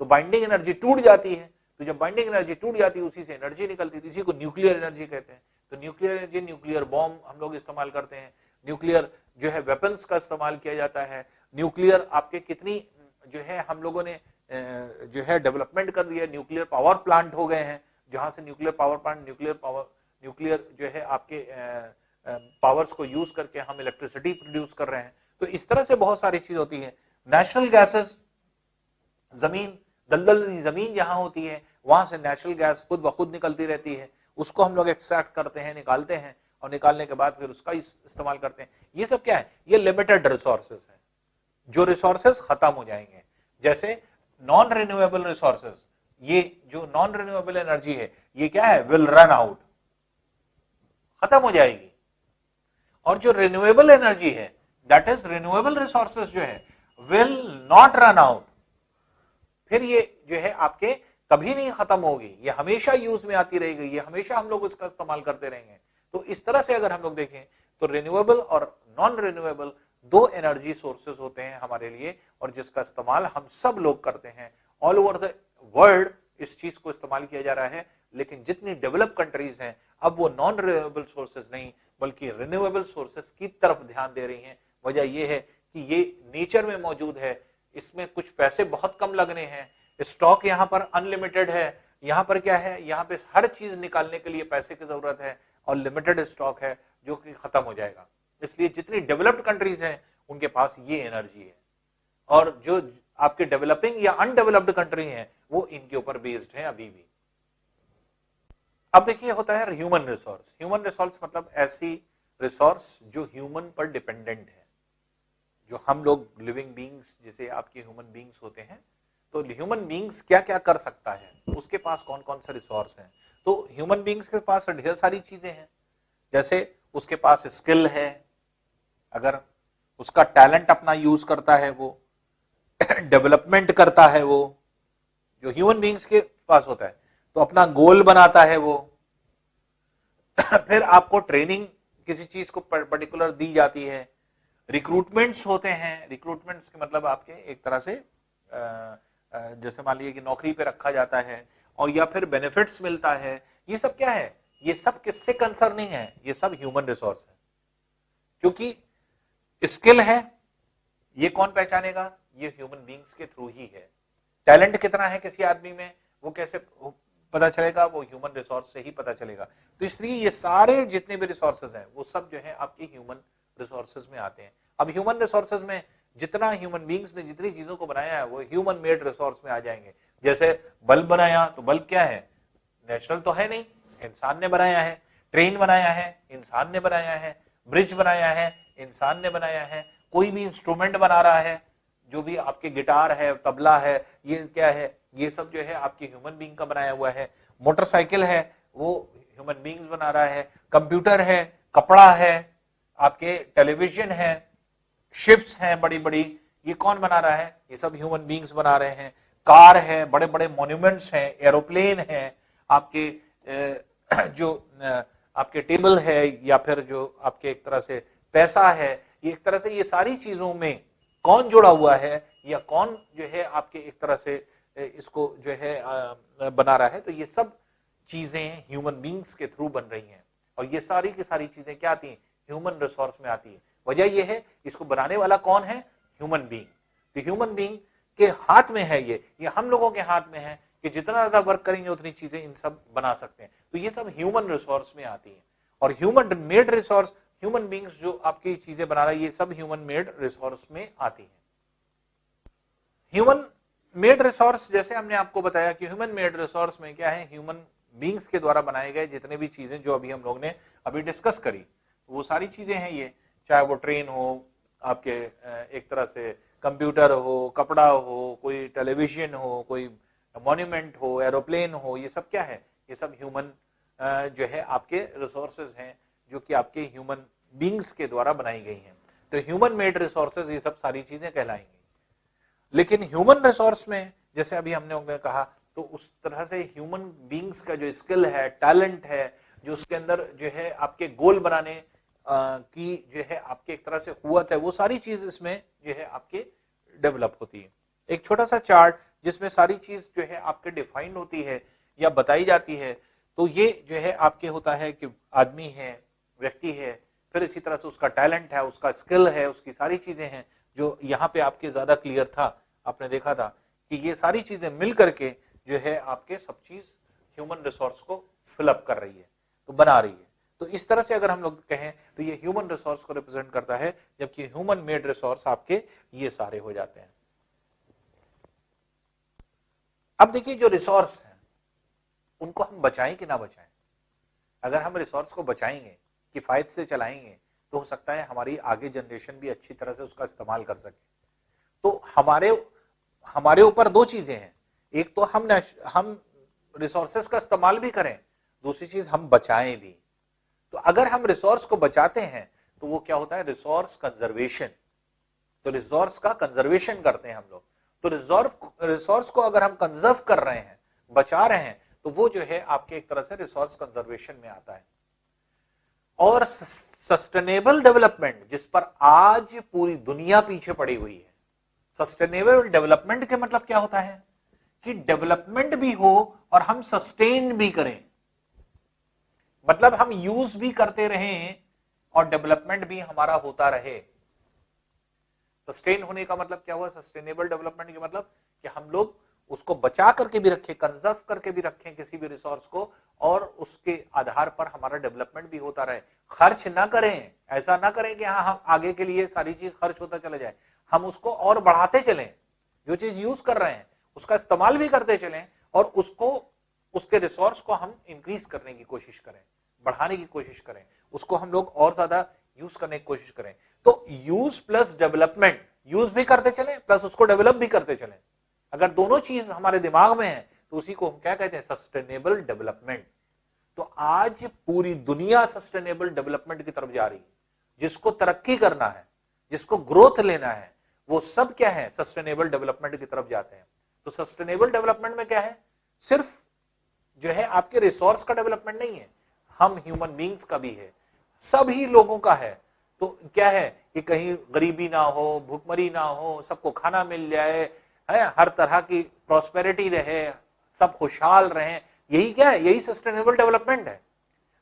तो बाइंडिंग एनर्जी टूट जाती है। तो जब बाइंडिंग एनर्जी टूट जाती है उसी से एनर्जी निकलती, तो इसी को न्यूक्लियर एनर्जी कहते हैं। तो न्यूक्लियर एनर्जी, न्यूक्लियर बॉम्ब हम लोग इस्तेमाल करते हैं, न्यूक्लियर जो है वेपन्स का इस्तेमाल किया जाता है। न्यूक्लियर आपके कितनी जो है हम लोगों ने जो है डेवलपमेंट कर दिया, न्यूक्लियर पावर प्लांट हो गए हैं, जहां से न्यूक्लियर पावर प्लांट, न्यूक्लियर जो है आपके पावर्स को यूज करके हम इलेक्ट्रिसिटी प्रोड्यूस कर रहे हैं। तो इस तरह से बहुत सारी चीज होती है। नेचुरल गैसेस, जमीन, दलदल जमीन जहां होती है वहां से नेचुरल गैस खुद ब खुद निकलती रहती है, उसको हम लोग एक्सट्रैक्ट करते हैं, निकालते हैं और निकालने के बाद फिर उसका इस्तेमाल करते हैं। ये सब क्या है, ये लिमिटेड रिसोर्सेज है, जो रिसोर्सेज खत्म हो जाएंगे। जैसे नॉन रिन्यूएबल रिसोर्सेज, ये जो नॉन रिन्यूएबल एनर्जी है ये क्या है, विल रन आउट, खत्म हो जाएगी। और जो रिन्यूएबल एनर्जी है, दैट इज रिन्यूएबल रिसोर्सेज जो है, विल नॉट रन आउट, फिर ये जो है आपके कभी नहीं खत्म होगी, ये हमेशा यूज में आती रहेगी, ये हमेशा हम लोग उसका इस्तेमाल करते रहेंगे। तो इस तरह से अगर हम लोग देखें तो रिन्यूएबल और नॉन रिन्यूएबल दो एनर्जी सोर्सेस होते हैं हमारे लिए, और जिसका इस्तेमाल हम सब लोग करते हैं। ऑल ओवर द वर्ल्ड इस चीज को इस्तेमाल किया जा रहा है, लेकिन जितनी डेवलप कंट्रीज हैं अब वो नॉन रिन्यूएबल सोर्सेज नहीं बल्कि रिन्यूएबल सोर्सेज की तरफ ध्यान दे रही हैं। वजह यह है कि ये नेचर में मौजूद है, इसमें कुछ पैसे बहुत कम लगने हैं, स्टॉक यहाँ पर अनलिमिटेड है, यहाँ पर क्या है, यहाँ पे हर चीज निकालने के लिए पैसे की जरूरत है और लिमिटेड स्टॉक है जो कि खत्म हो जाएगा। इसलिए जितनी डेवलप्ड कंट्रीज हैं उनके पास ये एनर्जी है, और जो आपके डेवलपिंग या अनडेवलप्ड कंट्री हैं वो इनके ऊपर बेस्ड है अभी भी। अब देखिए होता है ह्यूमन रिसोर्स। ह्यूमन रिसोर्स मतलब ऐसी रिसोर्स जो ह्यूमन पर डिपेंडेंट है, जो हम लोग लिविंग बींग्स जिसे आपके ह्यूमन बींग्स होते हैं, तो ह्यूमन बींग्स क्या क्या कर सकता है, उसके पास कौन कौन सा रिसोर्स है। तो ह्यूमन बींग्स के पास ढेर सारी चीजें हैं, जैसे उसके पास स्किल है, अगर उसका टैलेंट अपना यूज करता है, वो डेवलपमेंट करता है, वो जो ह्यूमन बींग्स के पास होता है, तो अपना गोल बनाता है वो फिर आपको ट्रेनिंग किसी चीज को पर्टिकुलर दी जाती है, रिक्रूटमेंट्स होते हैं, रिक्रूटमेंट्स के मतलब आपके एक तरह से जैसे मान लीजिए कि नौकरी पे रखा जाता है और या फिर बेनिफिट्स मिलता है, ये सब क्या है, ये सब किससे कंसर्निंग है, ये सब ह्यूमन रिसोर्स है। क्योंकि स्किल है ये कौन पहचानेगा, ये ह्यूमन बींग्स के थ्रू ही है। टैलेंट कितना है किसी आदमी में वो कैसे पता चलेगा, वो ह्यूमन रिसोर्स से ही पता चलेगा। तो इसलिए ये सारे जितने भी रिसोर्सेज हैं वो सब जो है आपके ह्यूमन रिसोर्सेज में आते हैं। अब ह्यूमन रिसोर्सेज में जितना ह्यूमन बींग्स ने जितनी चीजों को बनाया है वो ह्यूमन मेड रिसोर्स में आ जाएंगे। जैसे बल्ब बनाया, तो बल्ब क्या है, नेचुरल तो है नहीं, इंसान ने बनाया है। ट्रेन बनाया है, इंसान ने बनाया है। ब्रिज बनाया है, इंसान ने बनाया है। कोई भी इंस्ट्रूमेंट बना रहा है, जो भी आपके गिटार है, तबला है, ये क्या है, ये सब जो है आपके ह्यूमन बींग का बनाया हुआ है। मोटरसाइकिल है वो ह्यूमन बींग्स बना रहा है। कंप्यूटर है, कपड़ा है, आपके टेलीविजन है, शिप्स हैं बड़ी बड़ी, ये कौन बना रहा है, ये सब ह्यूमन बींग्स बना रहे हैं। कार है, बड़े बड़े मॉन्यूमेंट्स हैं, एरोप्लेन है, आपके जो आपके टेबल है, या फिर जो आपके एक तरह से पैसा है, ये एक तरह से ये सारी चीजों में कौन जुड़ा हुआ है या कौन जो है आपके एक तरह से इसको जो है बना रहा है, तो ये सब चीजें ह्यूमन बींग्स के थ्रू बन रही हैं। और ये सारी की सारी चीजें क्या आती हैं, ह्यूमन रिसोर्स में आती है। वजह यह है इसको बनाने वाला कौन है, ह्यूमन बींग। तो ह्यूमन बींग के हाथ में है ये हम लोगों के हाथ में है कि जितना ज्यादा वर्क करेंगे उतनी चीजें इन सब बना सकते हैं। तो ये सब ह्यूमन रिसोर्स में आती है। और human made resource, human beings जो आपकी चीजें बना रहा है, ये सब ह्यूमन मेड रिसोर्स में आती है। ह्यूमन मेड रिसोर्स जैसे हमने आपको बताया कि ह्यूमन मेड रिसोर्स में क्या है, ह्यूमन बींग्स के द्वारा बनाए गए जितने भी चीजें जो अभी हम लोग ने अभी डिस्कस करी, वो सारी चीजें हैं ये, चाहे वो ट्रेन हो, आपके एक तरह से कंप्यूटर हो, कपड़ा हो, कोई टेलीविजन हो, कोई मॉन्यूमेंट हो, एरोप्लेन हो, ये सब क्या है, ये सब ह्यूमन जो है आपके रिसोर्सेज हैं जो कि आपके ह्यूमन बींग्स के द्वारा बनाई गई हैं। तो ह्यूमन मेड रिसोर्सेज ये सब सारी चीजें कहलाएंगी। लेकिन ह्यूमन रिसोर्स में जैसे अभी हमने कहा, तो उस तरह से ह्यूमन बींग्स का जो स्किल है, टैलेंट है, जो उसके अंदर जो है आपके गोल बनाने की जो है आपके एक तरह से कुव्वत है, वो सारी चीज इसमें जो है आपके डेवलप होती है। एक छोटा सा चार्ट जिसमें सारी चीज जो है आपके डिफाइंड होती है या बताई जाती है। तो ये जो है आपके होता है कि आदमी है, व्यक्ति है, फिर इसी तरह से उसका टैलेंट है, उसका स्किल है, उसकी सारी चीजें हैं जो यहाँ पे आपके ज्यादा क्लियर था। आपने देखा था कि ये सारी चीजें मिल करके जो है आपके सब चीज ह्यूमन रिसोर्स को फिलअप कर रही है, तो बना रही है। तो इस तरह से अगर हम लोग कहें तो ये ह्यूमन रिसोर्स को रिप्रेजेंट करता है, जबकि ह्यूमन मेड रिसोर्स आपके ये सारे हो जाते हैं। अब देखिए जो रिसोर्स है उनको हम बचाएं कि ना बचाएं। अगर हम रिसोर्स को बचाएंगे, किफायत से चलाएंगे, तो हो सकता है हमारी आगे जनरेशन भी अच्छी तरह से उसका इस्तेमाल कर सके। तो हमारे ऊपर दो चीजें हैं, एक तो हम रिसोर्सेस का इस्तेमाल भी करें, दूसरी चीज हम बचाएं भी। तो अगर हम रिसोर्स को बचाते हैं तो वो क्या होता है, रिसोर्स कंजर्वेशन। तो रिसोर्स का कंजर्वेशन करते हैं हम लोग। तो रिसोर्स को अगर हम कंजर्व कर रहे हैं बचा रहे हैं, तो वो जो है आपके एक तरह से रिसोर्स कंजर्वेशन में आता है। और सस्टेनेबल डेवलपमेंट, जिस पर आज पूरी दुनिया पीछे पड़ी हुई है। सस्टेनेबल डेवलपमेंट के मतलब क्या होता है कि डेवलपमेंट भी हो और हम सस्टेन भी करें, मतलब हम यूज भी करते रहें और डेवलपमेंट भी हमारा होता रहे। सस्टेन होने का मतलब क्या हुआ? सस्टेनेबल डेवलपमेंट का मतलब कि हम लोग उसको बचा करके भी रखें, कंजर्व करके भी रखें किसी भी रिसोर्स को, और उसके आधार पर हमारा डेवलपमेंट भी होता रहे। खर्च ना करें, ऐसा ना करें कि हाँ हम आगे के लिए सारी चीज खर्च होता चला जाए, हम उसको और बढ़ाते चलें, जो चीज यूज कर रहे हैं उसका इस्तेमाल भी करते चलें, और उसको, उसके रिसोर्स को हम इंक्रीज करने की कोशिश करें, बढ़ाने की कोशिश करें, उसको हम लोग और ज्यादा यूज करने की कोशिश करें। तो यूज प्लस डेवलपमेंट, यूज भी करते चले प्लस उसको डेवलप भी करते चले, अगर दोनों चीज हमारे दिमाग में है तो उसी को हम क्या कहते हैं? Sustainable development. तो आज पूरी दुनिया सस्टेनेबल डेवलपमेंट की तरफ जा रही है। जिसको तरक्की करना है, जिसको ग्रोथ लेना है, वो सब क्या है? सस्टेनेबल डेवलपमेंट की तरफ जाते हैं। तो सस्टेनेबल डेवलपमेंट में क्या है? सिर्फ जो है आपके रिसोर्स का डेवलपमेंट नहीं है, हम ह्यूमन बींग्स का भी है, सभी लोगों का है। तो क्या है कि कहीं गरीबी ना हो, भूखमरी ना हो, सबको खाना मिल जाए, है हर तरह की प्रॉस्पेरिटी रहे, सब खुशहाल रहें, यही क्या है? यही सस्टेनेबल डेवलपमेंट है।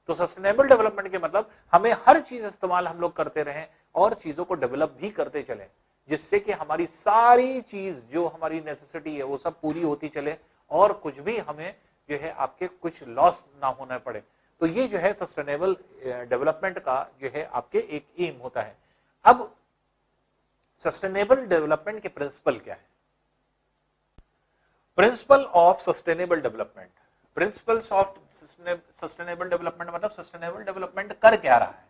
तो सस्टेनेबल डेवलपमेंट के मतलब हमें हर चीज इस्तेमाल हम लोग करते रहें और चीजों को डेवलप भी करते चलें, जिससे कि हमारी सारी चीज जो हमारी नेसेसिटी है वो सब पूरी होती चले, और कुछ भी हमें जो है आपके कुछ लॉस ना होना पड़े। तो ये जो है सस्टेनेबल डेवलपमेंट का जो है आपके एक एम होता है। अब सस्टेनेबल डेवलपमेंट के प्रिंसिपल क्या है? Principle of sustainable development, principles of sustainable development मतलब सस्टेनेबल डेवलपमेंट कर क्या रहा है,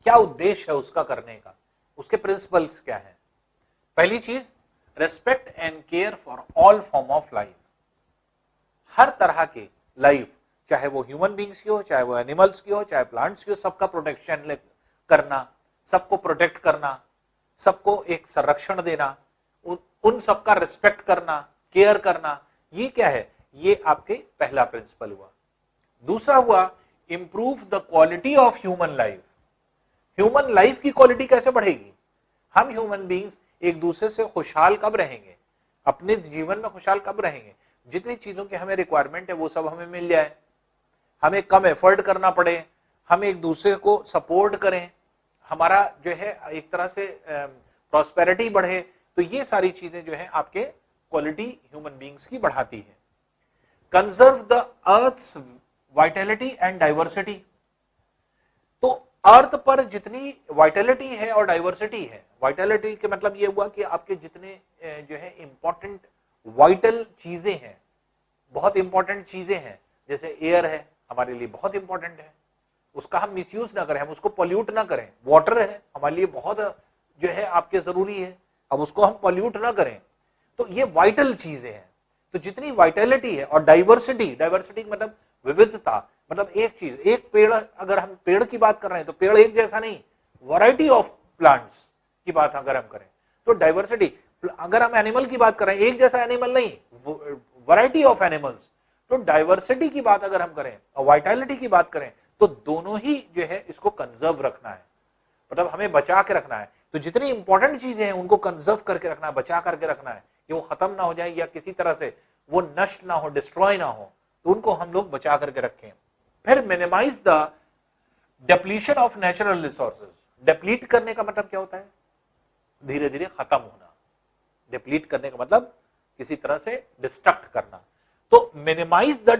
क्या उद्देश्य है उसका करने का, उसके प्रिंसिपल्स क्या है? पहली चीज, respect and care for all form of life. हर तरह की लाइफ, चाहे वो ह्यूमन बींग्स की हो, चाहे वो एनिमल्स की हो, चाहे प्लांट्स की हो, सबका प्रोटेक्शन करना, सबको प्रोटेक्ट करना, सबको एक संरक्षण देना, उन सबका रिस्पेक्ट करना, केयर करना, ये क्या है? ये आपके पहला प्रिंसिपल हुआ। दूसरा हुआ improve the quality of human life. Human life की क्वालिटी कैसे बढ़ेगी? हम ह्यूमन बींग्स एक दूसरे से खुशहाल कब रहेंगे, अपने जीवन में खुशहाल कब रहेंगे? जितनी चीजों की हमें रिक्वायरमेंट है वो सब हमें मिल जाए, हमें कम एफर्ट करना पड़े, हम एक दूसरे को सपोर्ट करें, हमारा जो है एक तरह से प्रॉस्पेरिटी बढ़े। तो ये सारी चीजें जो है आपके क्वालिटी ह्यूमन बींग्स की बढ़ाती है। Conserve the earth's vitality and diversity. तो अर्थ पर जितनी वाइटलिटी है और डाइवर्सिटी है, वाइटलिटी के मतलब ये हुआ कि आपके जितने जो है इंपॉर्टेंट वाइटल चीजें हैं, बहुत इंपॉर्टेंट चीजें हैं, जैसे एयर है हमारे लिए बहुत इंपॉर्टेंट है, उसका हम मिसयूज ना करें, हम उसको पॉल्यूट ना करें। वाटर है हमारे लिए बहुत जो है आपके जरूरी है, अब उसको हम पॉल्यूट ना करें। तो ये वाइटल चीजें हैं। तो जितनी वाइटलिटी है, और डाइवर्सिटी, डाइवर्सिटी मतलब विविधता, मतलब एक चीज, एक पेड़, अगर हम पेड़ की बात कर रहे हैं तो पेड़ एक जैसा नहीं, वैरायटी ऑफ प्लांट्स की बात अगर हम करें तो डाइवर्सिटी। अगर हम एनिमल की बात कर रहे हैं, एक जैसा एनिमल नहीं, वैरायटी ऑफ एनिमल्स। तो डाइवर्सिटी की बात अगर हम करें और वाइटलिटी की बात करें तो दोनों ही जो है इसको कंजर्व रखना है, मतलब हमें बचा के रखना है। तो जितनी इंपॉर्टेंट चीजें हैं उनको कंजर्व करके रखना है, बचा करके रखना है कि वो खत्म ना हो जाए या किसी तरह से वो नष्ट ना हो, डिस्ट्रॉय ना हो, तो उनको हम लोग बचा करके रखें। फिर minimise the depletion of natural resources. Deplete करने का मतलब क्या होता है? धीरे धीरे खत्म होना। डिप्लीट करने का मतलब किसी तरह से डिस्ट्रक्ट करना। तो minimise the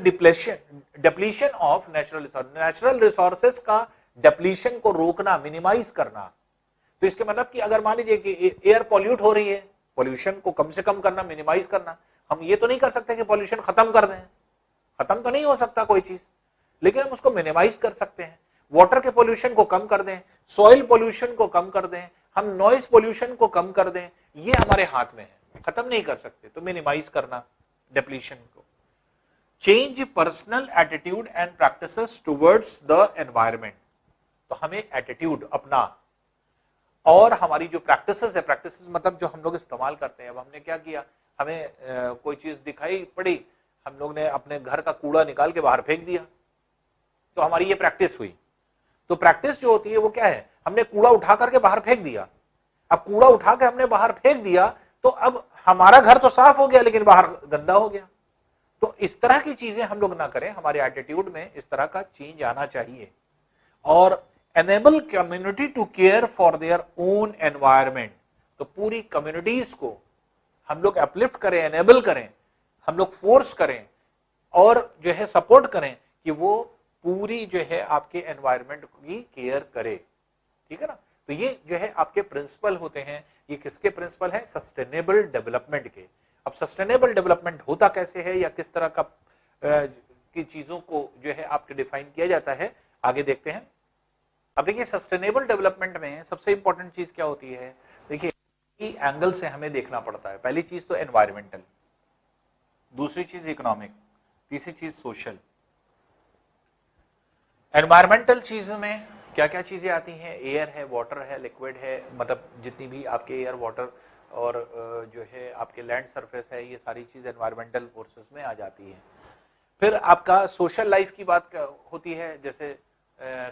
depletion of natural resource, natural resources का डिप्लीशन को रोकना, मिनिमाइज करना। तो इसके मतलब कि अगर मान लीजिए कि एयर पॉल्यूट हो रही है, पॉल्यूशन को कम से कम करना, मिनिमाइज करना। हम ये तो नहीं कर सकते कि पॉल्यूशन खत्म कर दें, खत्म तो नहीं हो सकता कोई चीज, लेकिन हम उसको मिनिमाइज कर सकते हैं। वाटर के पॉल्यूशन को कम कर दें, सॉइल पॉल्यूशन को कम कर दें, हम नॉइज पॉल्यूशन को कम कर दें, ये हमारे हाथ में है, खत्म नहीं कर सकते, तो मिनिमाइज करना डिप्लीशन को। Change personal attitude and practices towards the environment. तो हमें एटीट्यूड अपना और हमारी जो प्रैक्टिसेस है, प्रैक्टिसेस मतलब जो हम लोग इस्तेमाल करते हैं। अब हमने क्या किया, हमें कोई चीज दिखाई पड़ी, हम लोग ने अपने घर का कूड़ा निकाल के बाहर फेंक दिया, तो हमारी ये प्रैक्टिस हुई। तो प्रैक्टिस जो होती है वो क्या है, हमने कूड़ा उठा करके बाहर फेंक दिया। अब कूड़ा उठा के हमने बाहर फेंक दिया तो अब हमारा घर तो साफ हो गया लेकिन बाहर गंदा हो गया। तो इस तरह की चीजें हम लोग ना करें, हमारे एटीट्यूड में इस तरह का चेंज आना चाहिए। और enable community to care for their own environment, तो पूरी कम्युनिटीज को हम लोग अपलिफ्ट करें, एनेबल करें, हम लोग फोर्स करें और जो है सपोर्ट करें कि वो पूरी जो है आपके एनवायरमेंट की केयर करे, ठीक है ना। तो ये जो है आपके प्रिंसिपल होते हैं। ये किसके प्रिंसिपल है, सस्टेनेबल डेवलपमेंट के। अब सस्टेनेबल डेवलपमेंट होता कैसे है या किस तरह का की चीजों को जो है आपके डिफाइन किया जाता है, आगे देखते हैं। अब देखिए सस्टेनेबल डेवलपमेंट में सबसे इंपॉर्टेंट चीज क्या होती है, देखिए एंगल से हमें देखना पड़ता है। पहली चीज तो एनवायरमेंटल, दूसरी चीज इकोनॉमिक, तीसरी चीज सोशल। एनवायरमेंटल चीज में क्या क्या चीजें आती हैं, एयर है, वाटर है, लिक्विड है, मतलब जितनी भी आपके एयर, वाटर और जो है आपके लैंड सरफेस है, ये सारी चीज एनवायरमेंटल फोर्सेस में आ जाती है। फिर आपका सोशल लाइफ की बात होती है, जैसे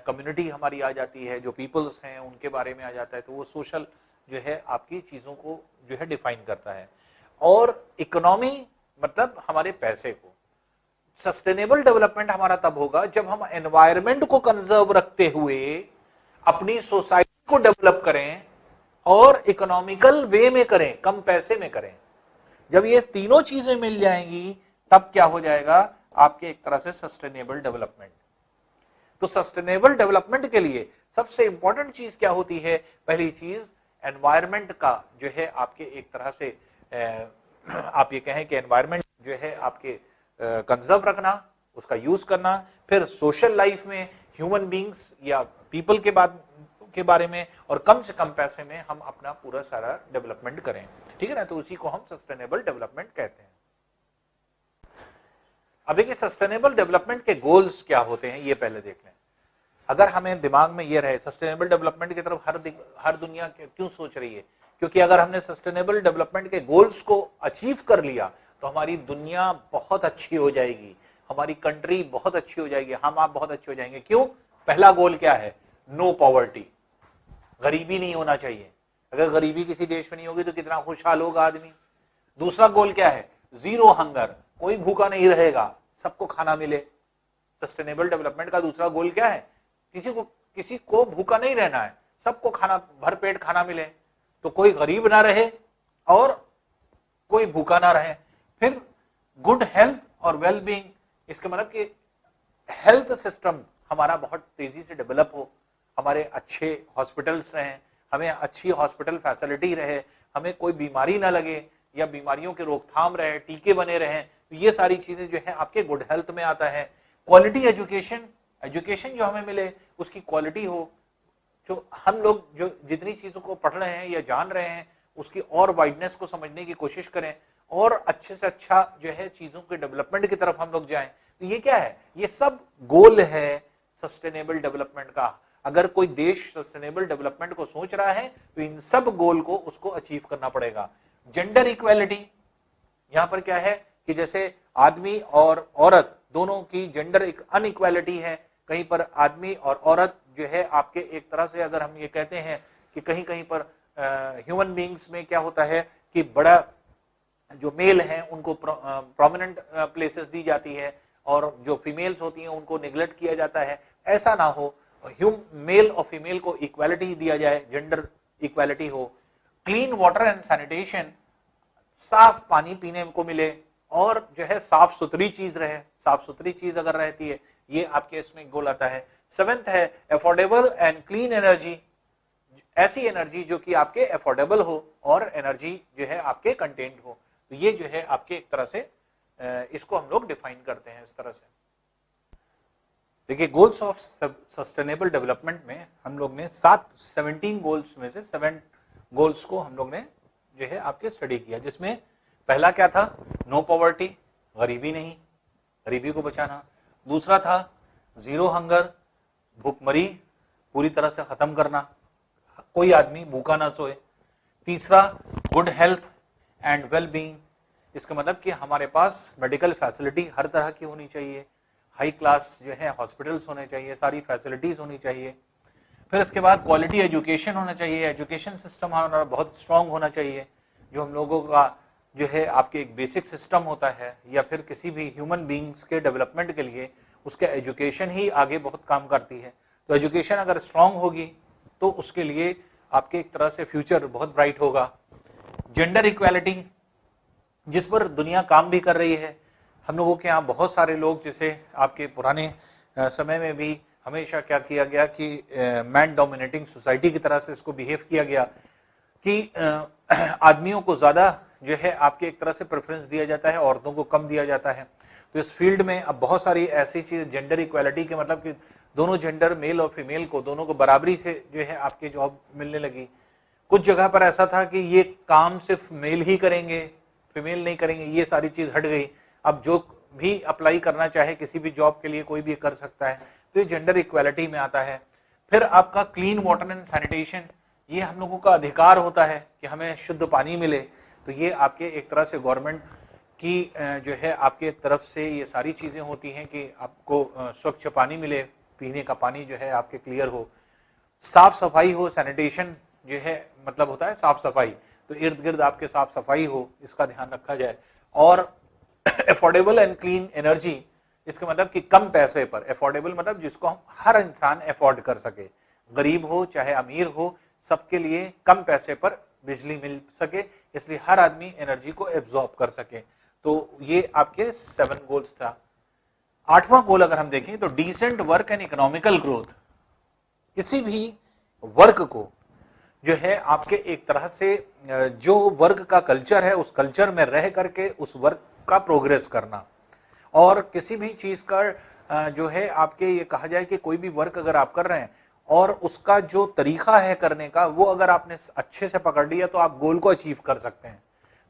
कम्युनिटी हमारी आ जाती है, जो पीपल्स हैं उनके बारे में आ जाता है, तो वो सोशल जो है आपकी चीजों को जो है डिफाइन करता है। और इकोनॉमी मतलब हमारे पैसे को। सस्टेनेबल डेवलपमेंट हमारा तब होगा जब हम एनवायरमेंट को कंजर्व रखते हुए अपनी सोसाइटी को डेवलप करें और इकोनॉमिकल वे में करें, कम पैसे में करें। जब ये तीनों चीजें मिल जाएंगी तब क्या हो जाएगा आपके एक तरह से सस्टेनेबल डेवलपमेंट। तो सस्टेनेबल डेवलपमेंट के लिए सबसे इंपॉर्टेंट चीज क्या होती है, पहली चीज एनवायरमेंट का जो है आपके एक तरह से आप ये कहें कि एनवायरमेंट जो है आपके कंजर्व रखना, उसका यूज करना। फिर सोशल लाइफ में ह्यूमन बींग्स या पीपल के बारे में और कम से कम पैसे में हम अपना पूरा सारा डेवलपमेंट करें, ठीक है ना। तो उसी को हम सस्टेनेबल डेवलपमेंट कहते हैं। अब देखिए सस्टेनेबल डेवलपमेंट के गोल्स क्या होते हैं ये पहले देख लें। अगर हमें दिमाग में ये रहे सस्टेनेबल डेवलपमेंट की तरफ हर दुनिया क्यों सोच रही है, क्योंकि अगर हमने सस्टेनेबल डेवलपमेंट के गोल्स को अचीव कर लिया तो हमारी दुनिया बहुत अच्छी हो जाएगी, हमारी कंट्री बहुत अच्छी हो जाएगी, हम आप बहुत अच्छे हो जाएंगे। क्यों? पहला गोल क्या है, नो पॉवर्टी, गरीबी नहीं होना चाहिए। अगर गरीबी किसी देश में नहीं होगी तो कितना खुशहाल होगा आदमी। दूसरा गोल क्या है, जीरो हंगर, कोई भूखा नहीं रहेगा, सबको खाना मिले। सस्टेनेबल डेवलपमेंट का दूसरा गोल क्या है, किसी को भूखा नहीं रहना है, सबको खाना, भरपेट खाना मिले, तो कोई गरीब ना रहे और कोई भूखा ना रहे। फिर गुड हेल्थ और वेलबींग, इसके मतलब कि हेल्थ सिस्टम हमारा बहुत तेजी से डेवलप हो, हमारे अच्छे हॉस्पिटल्स रहें, हमें अच्छी हॉस्पिटल फैसिलिटी रहे, हमें कोई बीमारी ना लगे या बीमारियों के रोकथाम रहे, टीके बने रहें। तो ये सारी चीजें जो है आपके गुड हेल्थ में आता है। क्वालिटी एजुकेशन जो हमें मिले उसकी क्वालिटी हो, जो हम लोग जो जितनी चीजों को पढ़ रहे हैं या जान रहे हैं उसकी और वाइडनेस को समझने की कोशिश करें और अच्छे से अच्छा जो है चीजों के डेवलपमेंट की तरफ हम लोग जाएं। तो ये क्या है, ये सब गोल है सस्टेनेबल डेवलपमेंट का। अगर कोई देश सस्टेनेबल डेवलपमेंट को सोच रहा है तो इन सब गोल को उसको अचीव करना पड़ेगा। जेंडर इक्वालिटी, यहां पर क्या है कि जैसे आदमी और औरत दोनों की जेंडर एक अनइक्वालिटी है, कहीं पर आदमी और औरत जो है आपके एक तरह से अगर हम ये कहते हैं कि कहीं कहीं पर ह्यूमन बींग्स में क्या होता है कि बड़ा जो मेल हैं उनको प्रोमिनेंट प्लेसेस दी जाती है और जो फीमेल्स होती हैं उनको निग्लेक्ट किया जाता है। ऐसा ना हो, मेल और फीमेल को इक्वालिटी दिया जाए, जेंडर इक्वालिटी हो। क्लीन वाटर एंड सैनिटेशन, साफ पानी पीने को मिले और जो है साफ सुथरी चीज रहे, साफ सुथरी चीज अगर रहती है, ये आपके इसमें गोल आता है। 7th है अफोर्डेबल एंड क्लीन एनर्जी, ऐसी एनर्जी जो कि आपके अफोर्डेबल हो और एनर्जी जो है आपके कंटेंट हो। तो ये जो है आपके एक तरह से इसको हम लोग डिफाइन करते हैं इस तरह से। देखिए गोल्स ऑफ सस्टेनेबल डेवलपमेंट में हम लोग ने 17 गोल्स में से 7 गोल्स को हम लोग ने जो है आपके स्टडी किया, जिसमें पहला क्या था, नो पॉवर्टी, गरीबी नहीं, गरीबी को बचाना। दूसरा था जीरो हंगर, भूखमरी पूरी तरह से खत्म करना, कोई आदमी भूखा ना सोए। तीसरा गुड हेल्थ एंड वेलबींग, इसका मतलब कि हमारे पास मेडिकल फैसिलिटी हर तरह की होनी चाहिए, हाई क्लास जो है हॉस्पिटल्स होने चाहिए, सारी फैसिलिटीज होनी चाहिए। फिर इसके बाद क्वालिटी एजुकेशन होना चाहिए, एजुकेशन सिस्टम हमारा बहुत स्ट्रांग होना चाहिए, जो हम लोगों का जो है आपके एक बेसिक सिस्टम होता है या फिर किसी भी ह्यूमन बींग्स के डेवलपमेंट के लिए उसके एजुकेशन ही आगे बहुत काम करती है। तो एजुकेशन अगर स्ट्रांग होगी तो उसके लिए आपके एक तरह से फ्यूचर बहुत ब्राइट होगा। जेंडर इक्वालिटी जिस पर दुनिया काम भी कर रही है, हम लोगों के यहाँ बहुत सारे लोग, जैसे आपके पुराने समय में भी हमेशा क्या किया गया कि मैन डोमिनेटिंग सोसाइटी की तरह से इसको बिहेव किया गया कि आदमियों को ज्यादा जो है आपके एक तरह से प्रेफरेंस दिया जाता है, औरतों को कम दिया जाता है। तो इस फील्ड में अब बहुत सारी ऐसी चीज, जेंडर इक्वालिटी के मतलब कि दोनों जेंडर मेल और फीमेल को दोनों को बराबरी से जो है आपके जॉब मिलने लगी। कुछ जगह पर ऐसा था कि ये काम सिर्फ मेल ही करेंगे, फीमेल नहीं करेंगे, ये सारी चीज हट गई। अब जो भी अप्लाई करना चाहे किसी भी जॉब के लिए कोई भी कर सकता है, तो ये जेंडर इक्वालिटी में आता है। फिर आपका क्लीन वाटर एंड सैनिटेशन, ये हम लोगों का अधिकार होता है कि हमें शुद्ध पानी मिले, तो ये आपके एक तरह से गवर्नमेंट की जो है आपके तरफ से ये सारी चीजें होती हैं कि आपको स्वच्छ पानी मिले, पीने का पानी जो है आपके क्लियर हो, साफ सफाई हो, सैनिटेशन जो है मतलब होता है साफ सफाई, तो इर्द गिर्द आपके साफ सफाई हो, इसका ध्यान रखा जाए। और अफोर्डेबल एंड क्लीन एनर्जी, इसका मतलब कि कम पैसे पर, अफोर्डेबल मतलब जिसको हम हर इंसान अफोर्ड कर सके, गरीब हो चाहे अमीर हो, सबके लिए कम पैसे पर बिजली मिल सके, इसलिए हर आदमी एनर्जी को एब्जॉर्ब कर सके। तो ये आपके 7 गोल्स था। 8वां गोल अगर हम देखें तो decent work and economical growth. किसी भी वर्क को जो है आपके एक तरह से जो वर्क का कल्चर है उस कल्चर में रह करके उस वर्क का प्रोग्रेस करना, और किसी भी चीज का जो है आपके ये कहा जाए कि कोई भी वर्क अगर आप कर रहे हैं और उसका जो तरीका है करने का वो अगर आपने अच्छे से पकड़ लिया तो आप गोल को अचीव कर सकते हैं।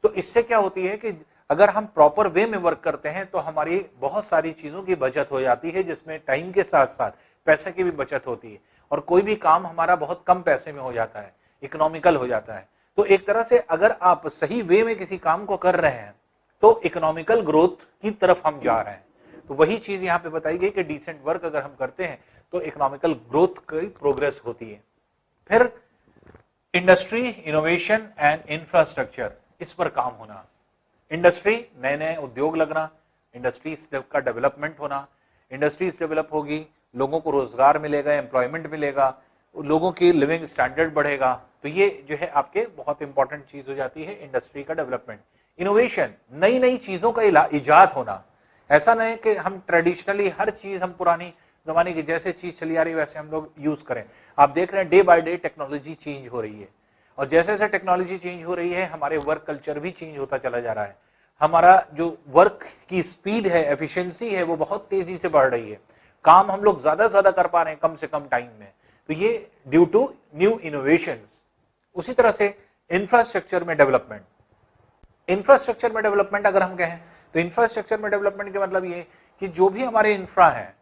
तो इससे क्या होती है कि अगर हम प्रॉपर वे में वर्क करते हैं तो हमारी बहुत सारी चीजों की बचत हो जाती है, जिसमें टाइम के साथ साथ पैसे की भी बचत होती है, और कोई भी काम हमारा बहुत कम पैसे में हो जाता है, इकोनॉमिकल हो जाता है। तो एक तरह से अगर आप सही वे में किसी काम को कर रहे हैं तो इकोनॉमिकल ग्रोथ की तरफ हम जा रहे हैं। तो वही चीज यहाँ पे बताई गई कि डिसेंट वर्क अगर हम करते हैं तो इकोनॉमिकल ग्रोथ की प्रोग्रेस होती है। फिर इंडस्ट्री, इनोवेशन एंड इंफ्रास्ट्रक्चर, इस पर काम होना। इंडस्ट्री, नए नए उद्योग लगना, इंडस्ट्रीज का डेवलपमेंट होना, इंडस्ट्रीज डेवलप होगी, लोगों को रोजगार मिलेगा, एम्प्लॉयमेंट मिलेगा, लोगों की लिविंग स्टैंडर्ड बढ़ेगा। तो ये जो है आपके बहुत इंपॉर्टेंट चीज हो जाती है इंडस्ट्री का डेवलपमेंट। इनोवेशन, नई नई चीजों का इजाद होना। ऐसा नहीं कि हम ट्रेडिशनली हर चीज हम पुरानी जमाने की जैसे चीज चली आ रही है वैसे हम लोग यूज करें। आप देख रहे हैं day by day technology change हो रही है, और जैसे जैसे टेक्नोलॉजी चेंज हो रही है हमारे वर्क कल्चर भी चेंज होता चला जा रहा है। हमारा जो वर्क की स्पीड है, एफिशिएंसी है, वो बहुत तेजी से बढ़ रही है। काम हम लोग ज्यादा से ज्यादा कर पा रहे हैं कम से कम टाइम में, तो ये ड्यू टू न्यू इनोवेशंस। उसी तरह से इंफ्रास्ट्रक्चर में डेवलपमेंट, इंफ्रास्ट्रक्चर में डेवलपमेंट अगर हम कहें तो इंफ्रास्ट्रक्चर में डेवलपमेंट का मतलब ये कि जो भी हमारे इंफ्रा है,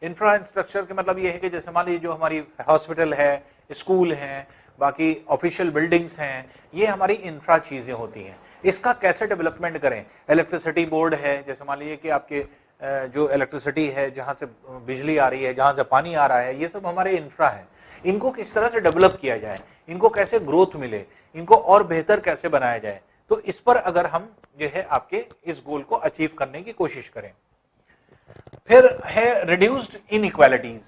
इंफ्रास्ट्रक्चर के मतलब ये है कि जैसे मान लीजिए जो हमारी हॉस्पिटल है, स्कूल है, बाकी ऑफिशियल बिल्डिंग्स हैं, ये हमारी इंफ्रा चीजें होती हैं। इसका कैसे डेवलपमेंट करें? इलेक्ट्रिसिटी बोर्ड है, जैसे मान लीजिए कि आपके जो इलेक्ट्रिसिटी है, जहां से बिजली आ रही है, जहां से पानी आ रहा है, ये सब हमारे इंफ्रा है। इनको किस तरह से डेवलप किया जाए, इनको कैसे ग्रोथ मिले, इनको और बेहतर कैसे बनाया जाए, तो इस पर अगर हम जो है आपके इस गोल को अचीव करने की कोशिश करें। फिर है रिड्यूस्ड इनइक्वालिटीज।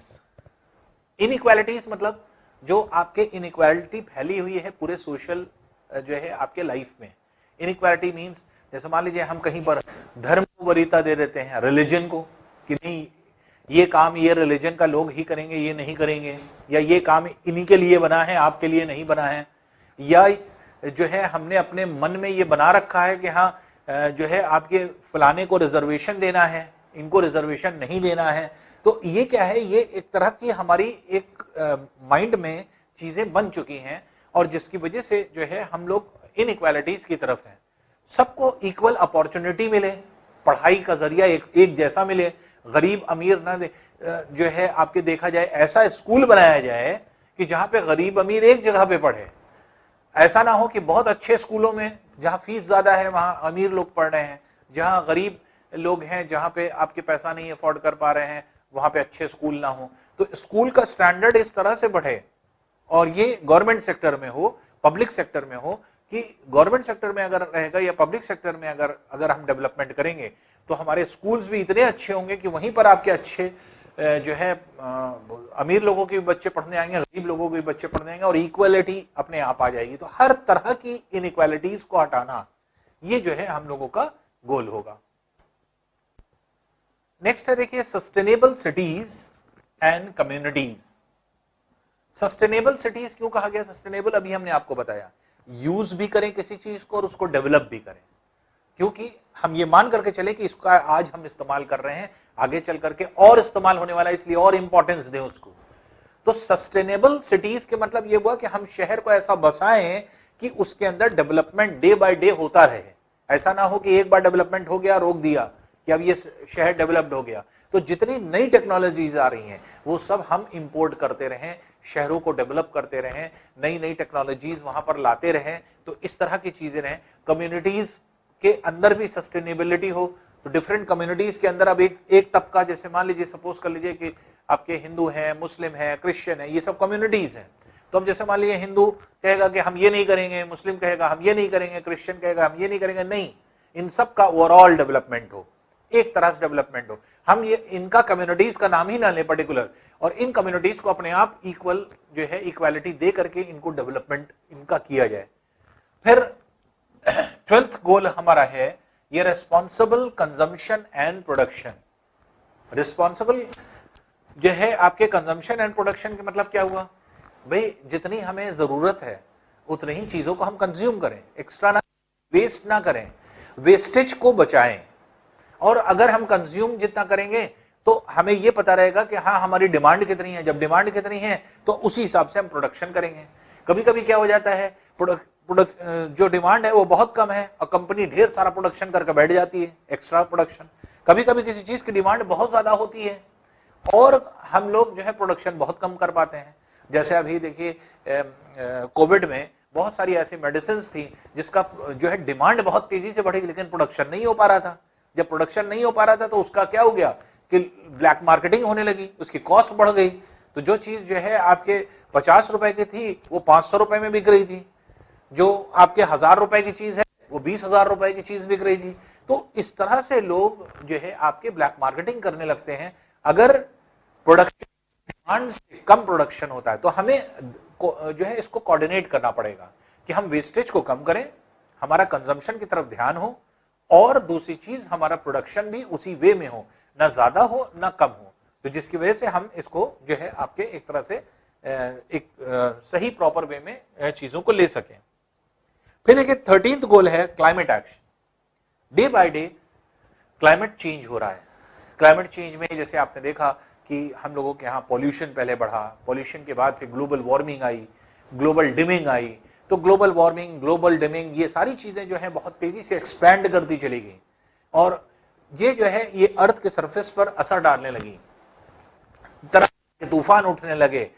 इनइक्वालिटीज मतलब जो आपके इनइक्वालिटी फैली हुई है पूरे सोशल जो है आपके लाइफ में। इनइक्वालिटी मींस जैसे मान लीजिए हम कहीं पर धर्म को वरीयता दे देते हैं, रिलीजन को, कि नहीं ये काम ये रिलीजन का लोग ही करेंगे, ये नहीं करेंगे, या ये काम इन्हीं के लिए बना है, आपके लिए नहीं बना है, या जो है हमने अपने मन में ये बना रखा है कि हाँ जो है आपके फलाने को रिजर्वेशन देना है, इनको रिजर्वेशन नहीं देना है। तो ये क्या है, ये एक तरह की हमारी एक माइंड में चीजें बन चुकी हैं, और जिसकी वजह से जो है हम लोग इनइक्वालिटीज की तरफ हैं। सबको इक्वल अपॉर्चुनिटी मिले, पढ़ाई का जरिया एक जैसा मिले, गरीब अमीर ना दे, जो है आपके देखा जाए ऐसा स्कूल बनाया जाए कि जहां पे गरीब अमीर एक जगह पे पढ़े, ऐसा ना हो कि बहुत अच्छे स्कूलों में जहां फीस ज्यादा है वहां अमीर लोग पढ़ रहे हैं, जहां गरीब लोग हैं, जहां पे आपके पैसा नहीं अफोर्ड कर पा रहे हैं, वहां पे अच्छे स्कूल ना हो। तो स्कूल का स्टैंडर्ड इस तरह से बढ़े, और ये गवर्नमेंट सेक्टर में हो, पब्लिक सेक्टर में हो, कि गवर्नमेंट सेक्टर में अगर रहेगा या पब्लिक सेक्टर में अगर हम डेवलपमेंट करेंगे तो हमारे स्कूल्स भी इतने अच्छे होंगे कि वहीं पर आपके अच्छे जो है अमीर लोगों के भी बच्चे पढ़ने आएंगे, गरीब लोगों के भी बच्चे पढ़ने आएंगे, और इक्वालिटी अपने आप आ जाएगी। तो हर तरह की इनइक्वालिटीज को हटाना, ये जो है हम लोगों का गोल होगा। नेक्स्ट है देखिए sustainable cities and communities. Sustainable cities क्यों कहा गया सस्टेनेबल? अभी हमने आपको बताया, यूज भी करें किसी चीज को और उसको डेवलप भी करें, क्योंकि हम ये मान करके चले कि इसका आज हम इस्तेमाल कर रहे हैं, आगे चल करके और इस्तेमाल होने वाला है, इसलिए और इंपॉर्टेंस दें उसको। तो सस्टेनेबल सिटीज के मतलब ये हुआ कि हम शहर को ऐसा बसाएं कि उसके अंदर डेवलपमेंट डे बाय डे होता रहे। ऐसा ना हो कि एक बार डेवलपमेंट हो गया, रोक दिया कि अब ये शहर डेवलप्ड हो गया। तो जितनी नई टेक्नोलॉजीज आ रही हैं वो सब हम इंपोर्ट करते रहें, शहरों को डेवलप करते रहें, नई नई टेक्नोलॉजीज वहां पर लाते रहें, तो इस तरह की चीजें रहें। कम्युनिटीज के अंदर भी सस्टेनेबिलिटी हो, तो डिफरेंट कम्युनिटीज के अंदर अब एक तबका, जैसे मान लीजिए सपोज कर लीजिए कि आपके हिंदू हैं, मुस्लिम हैं, क्रिश्चियन है, ये सब कम्युनिटीज हैं। तो अब जैसे मान लीजिए हिंदू कहेगा कि हम ये नहीं करेंगे, मुस्लिम कहेगा हम ये नहीं करेंगे, क्रिश्चियन कहेगा हम ये नहीं करेंगे, नहीं, इन सब का ओवरऑल डेवलपमेंट हो, एक तरह से डेवलपमेंट हो। हम ये इनका कम्युनिटीज का नाम ही ना लें पर्टिकुलर, और इन कम्युनिटीज को अपने आप इक्वल जो है इक्वालिटी दे करके इनको डेवलपमेंट इनका किया जाए। फिर 12th गोल हमारा है ये responsible consumption and production. Responsible जो है आपके कंजम्पशन एंड प्रोडक्शन के मतलब क्या हुआ? भाई जितनी हमें जरूरत है उतनी ही चीजों को हम कंज्यूम करें, एक्स्ट्रा ना, वेस्ट ना करें, वेस्टेज को बचाएं। और अगर हम कंज्यूम जितना करेंगे तो हमें यह पता रहेगा कि हाँ हमारी डिमांड कितनी है। जब डिमांड कितनी है तो उसी हिसाब से हम प्रोडक्शन करेंगे। कभी कभी क्या हो जाता है, जो डिमांड है वो बहुत कम है और कंपनी ढेर सारा प्रोडक्शन करके बैठ जाती है, एक्स्ट्रा प्रोडक्शन। कभी कभी किसी चीज की डिमांड बहुत ज्यादा होती है और हम लोग जो है प्रोडक्शन बहुत कम कर पाते हैं। जैसे अभी देखिए कोविड में बहुत सारी ऐसी मेडिसिन थी जिसका जो है डिमांड बहुत तेजी से बढ़ी, लेकिन प्रोडक्शन नहीं हो पा रहा था। जब प्रोडक्शन नहीं हो पा रहा था तो उसका क्या हो गया कि ब्लैक मार्केटिंग होने लगी, उसकी कॉस्ट बढ़ गई। तो जो चीज जो है आपके 50 रुपए की थी वो 500 रुपए में बिक रही थी, जो आपके 1000 रुपए की चीज है वो 20,000 रुपए की चीज बिक रही थी। तो इस तरह से लोग जो है आपके ब्लैक मार्केटिंग करने लगते हैं। अगर प्रोडक्शन डिमांड से कम प्रोडक्शन होता है तो हमें जो है इसको कोऑर्डिनेट करना पड़ेगा कि हम वेस्टेज को कम करें, हमारा कंजम्पशन की तरफ ध्यान हो, और दूसरी चीज हमारा प्रोडक्शन भी उसी वे में हो, ना ज्यादा हो ना कम हो, तो जिसकी वजह से हम इसको जो है आपके एक तरह से एक सही प्रॉपर वे में चीजों को ले सकें। फिर देखिए 13th गोल है climate action. Day by day climate change हो रहा है। क्लाइमेट चेंज में जैसे आपने देखा कि हम लोगों के यहाँ पॉल्यूशन पहले बढ़ा, पॉल्यूशन के बाद फिर ग्लोबल वार्मिंग आई, ग्लोबल डिमिंग आई। तो ग्लोबल वार्मिंग, ग्लोबल डिमिंग, ये सारी चीजें जो है बहुत तेजी से एक्सपैंड करती चली गई और ये जो है ये अर्थ के सरफेस पर असर डालने लगी, तरह के तूफान उठने लगे।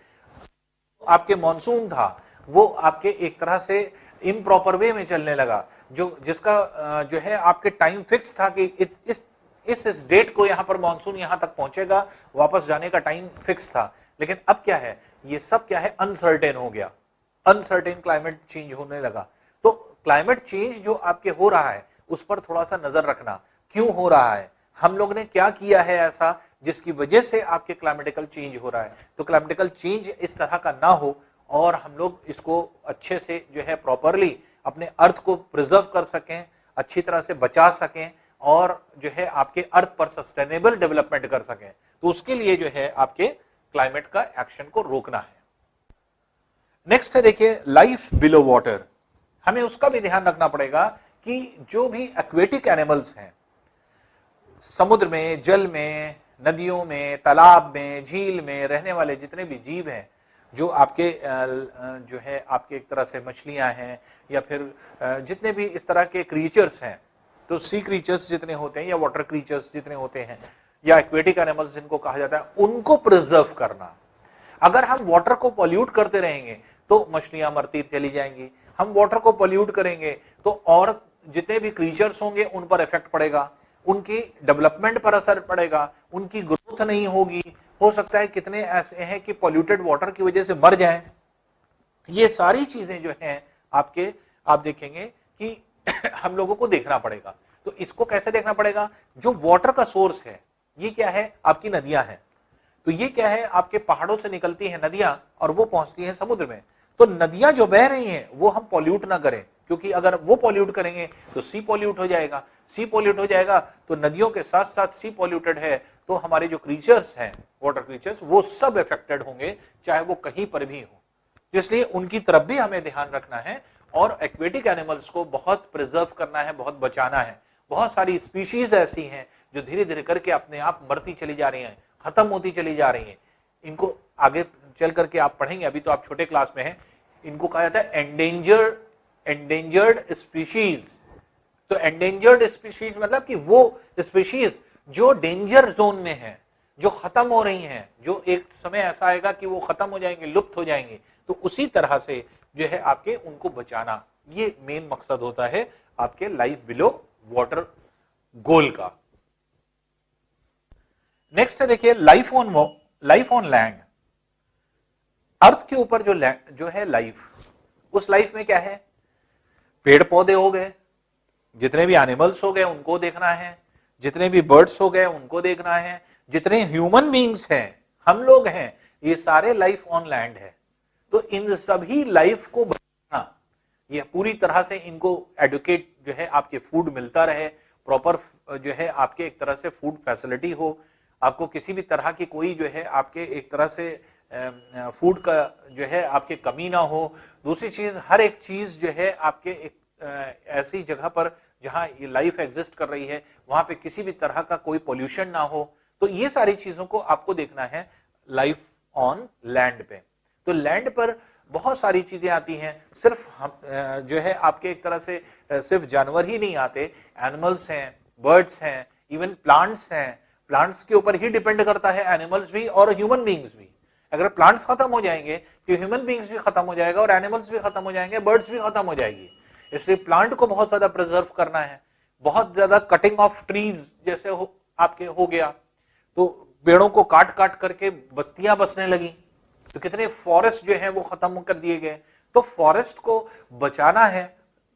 आपके मॉनसून था वो आपके एक तरह से इम्प्रॉपर वे में चलने लगा, जो जिसका जो है आपके टाइम फिक्स था कि इस डेट को यहां पर मॉनसून यहां तक पहुंचेगा, वापस जाने का टाइम फिक्स था। लेकिन अब क्या है, ये सब क्या है, अनसर्टेन हो गया, अनसर्टेन क्लाइमेट चेंज होने लगा। तो क्लाइमेट चेंज जो आपके हो रहा है उस पर थोड़ा सा नजर रखना, क्यों हो रहा है, हम लोग ने क्या किया है ऐसा जिसकी वजह से आपके क्लाइमेटिकल चेंज हो रहा है। तो क्लाइमेटिकल चेंज इस तरह का ना हो और हम लोग इसको अच्छे से जो है प्रॉपरली अपने अर्थ को प्रिजर्व कर सकें, अच्छी तरह से बचा सकें और जो है आपके अर्थ पर सस्टेनेबल डेवलपमेंट कर सकें। तो उसके लिए जो है आपके क्लाइमेट का एक्शन को रोकना है। नेक्स्ट है देखिए लाइफ बिलो वाटर। हमें उसका भी ध्यान रखना पड़ेगा कि जो भी एक्वेटिक एनिमल्स हैं, समुद्र में, जल में, नदियों में, तालाब में, झील में रहने वाले जितने भी जीव हैं, जो आपके जो है आपके एक तरह से मछलियां हैं या फिर जितने भी इस तरह के क्रीचर्स हैं, तो सी क्रीचर्स जितने होते हैं या वाटर क्रीचर्स जितने होते हैं या एक्वेटिक एनिमल्स जिनको कहा जाता है, उनको प्रिजर्व करना। अगर हम वाटर को पॉल्यूट करते रहेंगे तो मछलियां मरती चली जाएंगी। हम वाटर को पोल्यूट करेंगे तो और जितने भी क्रीचर्स होंगे उन पर इफेक्ट पड़ेगा, उनकी डेवलपमेंट पर असर पड़ेगा, उनकी ग्रोथ नहीं होगी। हो सकता है कितने ऐसे हैं कि पोल्यूटेड वाटर की वजह से मर जाएं। ये सारी चीजें जो हैं आपके, आप देखेंगे कि हम लोगों को देखना पड़ेगा। तो इसको कैसे देखना पड़ेगा? जो वाटर का सोर्स है ये क्या है? आपकी नदियां हैं। तो ये क्या है? आपके पहाड़ों से निकलती हैं नदियां और वो पहुंचती हैं समुद्र में। तो नदियां जो बह रही हैं वो हम पॉल्यूट ना करें, क्योंकि अगर वो पॉल्यूट करेंगे तो सी पॉल्यूट हो जाएगा। सी पॉल्यूट हो जाएगा तो नदियों के साथ साथ सी पॉल्यूटेड है तो हमारे जो क्रीचर्स हैं, वाटर क्रीचर्स, वो सब अफेक्टेड होंगे, चाहे वो कहीं पर भी हो। इसलिए उनकी तरफ भी हमें ध्यान रखना है और एक्वेटिक एनिमल्स को बहुत प्रिजर्व करना है, बहुत बचाना है। बहुत सारी स्पीशीज ऐसी हैं जो धीरे धीरे करके अपने आप मरती चली जा रही हैं, खत्म होती चली जा रही हैं। इनको आगे चल करके आप पढ़ेंगे, अभी तो आप छोटे क्लास में हैं। इनको कहा जाता है एंडेंजर्ड स्पीशीज। तो एंडेंजर्ड स्पीशीज मतलब कि वो स्पीशीज जो डेंजर जोन में है, जो खत्म हो रही हैं, जो एक समय ऐसा आएगा कि वो खत्म हो जाएंगे, लुप्त हो जाएंगे। तो उसी तरह से जो है आपके उनको बचाना, ये मेन मकसद होता है आपके लाइफ बिलो वाटर गोल का। नेक्स्ट है देखिए लाइफ ऑन लैंड। अर्थ के ऊपर जो है लाइफ, उस लाइफ में क्या है? पेड़ पौधे हो गए, जितने भी एनिमल्स हो गए उनको देखना है, जितने भी बर्ड्स हो गए उनको देखना है, जितने ह्यूमन बींग्स हैं, हम लोग हैं, ये सारे लाइफ ऑन लैंड है। तो इन सभी लाइफ को बचाना, ये पूरी तरह से इनको एडुकेट जो है, आपके फूड मिलता रहे, प्रॉपर जो है आपके एक तरह से फूड फैसिलिटी हो, आपको किसी भी तरह की कोई जो है आपके एक तरह से फूड का जो है आपके कमी ना हो। दूसरी चीज, हर एक चीज जो है आपके एक ऐसी जगह पर जहां ये लाइफ एग्जिस्ट कर रही है वहां पे किसी भी तरह का कोई पोल्यूशन ना हो। तो ये सारी चीजों को आपको देखना है लाइफ ऑन लैंड पे। तो लैंड पर बहुत सारी चीजें आती हैं, सिर्फ हम जो है आपके एक तरह से सिर्फ जानवर ही नहीं आते, एनिमल्स हैं, बर्ड्स हैं, इवन प्लांट्स हैं। प्लांट्स के ऊपर ही डिपेंड करता है एनिमल्स भी और ह्यूमन बींग्स भी। अगर प्लांट्स खत्म हो जाएंगे तो ह्यूमन बींग्स भी खत्म हो जाएगा और एनिमल्स भी खत्म हो जाएंगे, बर्ड्स भी खत्म हो जाएगी। इसलिए प्लांट को बहुत ज्यादा प्रिजर्व करना है। बहुत ज्यादा कटिंग ऑफ ट्रीज जैसे आपके हो गया, तो पेड़ों को काट काट करके बस्तियां बसने लगी, तो कितने फॉरेस्ट जो है वो खत्म कर दिए गए। तो फॉरेस्ट को बचाना है,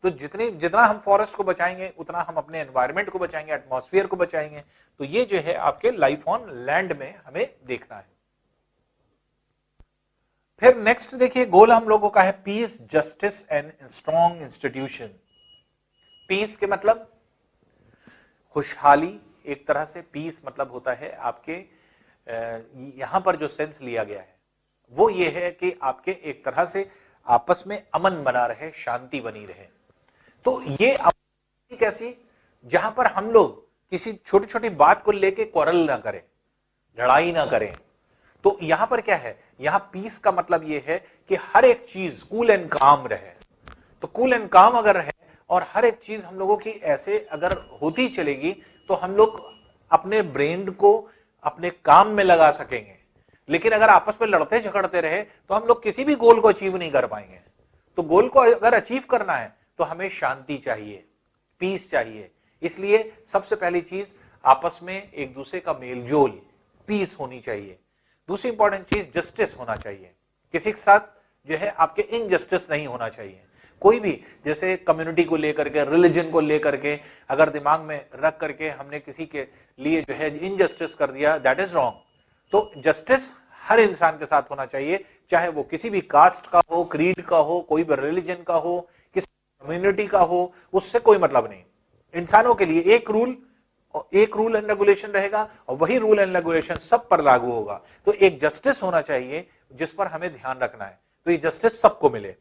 तो जितना हम फॉरेस्ट को बचाएंगे उतना हम अपने एनवायरमेंट को बचाएंगे, एटमॉस्फेयर को बचाएंगे। तो ये जो है आपके लाइफ ऑन लैंड में हमें देखना है। फिर नेक्स्ट देखिए गोल हम लोगों का है peace, justice and strong institution. Peace के मतलब खुशहाली, एक तरह से पीस मतलब होता है आपके यहां पर जो सेंस लिया गया है वो ये है कि आपके एक तरह से आपस में अमन बना रहे, शांति बनी रहे। तो ये अमन कैसी? जहां पर हम लोग किसी छोटी छोटी बात को लेके क्वारल ना करें, लड़ाई ना करें। तो यहां पर क्या है? यहां पीस का मतलब यह है कि हर एक चीज कूल एंड काम रहे। तो कूल एंड काम अगर रहे और हर एक चीज हम लोगों की ऐसे अगर होती चलेगी तो हम लोग अपने ब्रेन को अपने काम में लगा सकेंगे। लेकिन अगर आपस में लड़ते झगड़ते रहे तो हम लोग किसी भी गोल को अचीव नहीं कर पाएंगे। तो गोल को अगर अचीव करना है तो हमें शांति चाहिए, पीस चाहिए। इसलिए सबसे पहली चीज आपस में एक दूसरे का मेलजोल, पीस होनी चाहिए। दूसरी इंपॉर्टेंट चीज जस्टिस होना चाहिए। किसी के साथ जो है आपके इनजस्टिस नहीं होना चाहिए। कोई भी जैसे कम्युनिटी को लेकर के, रिलीजन को लेकर के अगर दिमाग में रख करके हमने किसी के लिए जो है इनजस्टिस कर दिया, दैट इज रॉन्ग। तो जस्टिस हर इंसान के साथ होना चाहिए, चाहे वो किसी भी कास्ट का हो, क्रीड का हो, कोई भी रिलीजन का हो, किसी कम्युनिटी का हो, उससे कोई मतलब नहीं। इंसानों के लिए एक रूल एंड रेगुलेशन रहेगा और वही रूल एंड रेगुलेशन सब पर लागू होगा। तो एक जस्टिस होना चाहिए जिस पर हमें ध्यान रखना है। तो ये जस्टिस सबको मिले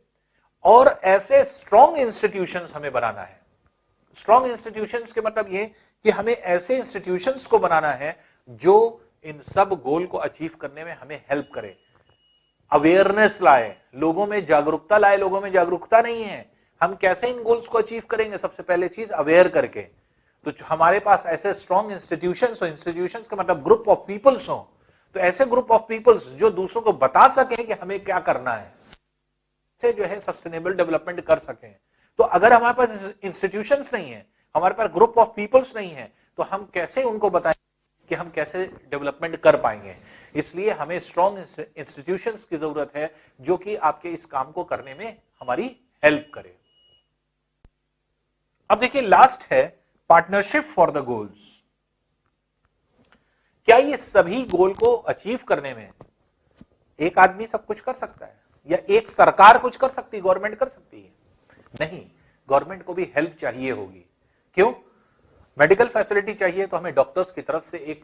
और ऐसे स्ट्रॉन्ग इंस्टीट्यूशंस हमें बनाना है। स्ट्रॉन्ग इंस्टीट्यूशंस के मतलब ये कि हमें ऐसे इंस्टीट्यूशंस को बनाना है जो इन सब गोल को अचीव करने में हमें हेल्प करे, अवेयरनेस लाए, लोगों में जागरूकता लाए। लोगों में जागरूकता नहीं है, हम कैसे इन गोल्स को अचीव करेंगे? सबसे पहले चीज अवेयर करके। तो हमारे पास ऐसे स्ट्रॉन्ग इंस्टीट्यूशंस हो, इंस्टीट्यूशंस का मतलब ग्रुप ऑफ पीपल्स हो, तो ऐसे ग्रुप ऑफ पीपल्स जो दूसरों को बता सकें कि हमें क्या करना है। से जो है सस्टेनेबल डेवलपमेंट कर सकें। तो अगर हमारे पास इंस्टीट्यूशंस नहीं है, हमारे पास ग्रुप ऑफ पीपल्स नहीं है, तो हम कैसे उनको बताएं कि हम कैसे डेवलपमेंट कर पाएंगे। इसलिए हमें स्ट्रॉन्ग इंस्टीट्यूशंस की जरूरत है जो कि आपके इस काम को करने में हमारी हेल्प करे। अब देखिए लास्ट है पार्टनरशिप फॉर द गोल्स। क्या ये सभी गोल को अचीव करने में एक आदमी सब कुछ कर सकता है या एक सरकार कुछ कर सकती है, गवर्नमेंट कर सकती है? नहीं, गवर्नमेंट को भी हेल्प चाहिए होगी। क्यों? मेडिकल फैसिलिटी चाहिए तो हमें डॉक्टर्स की तरफ से एक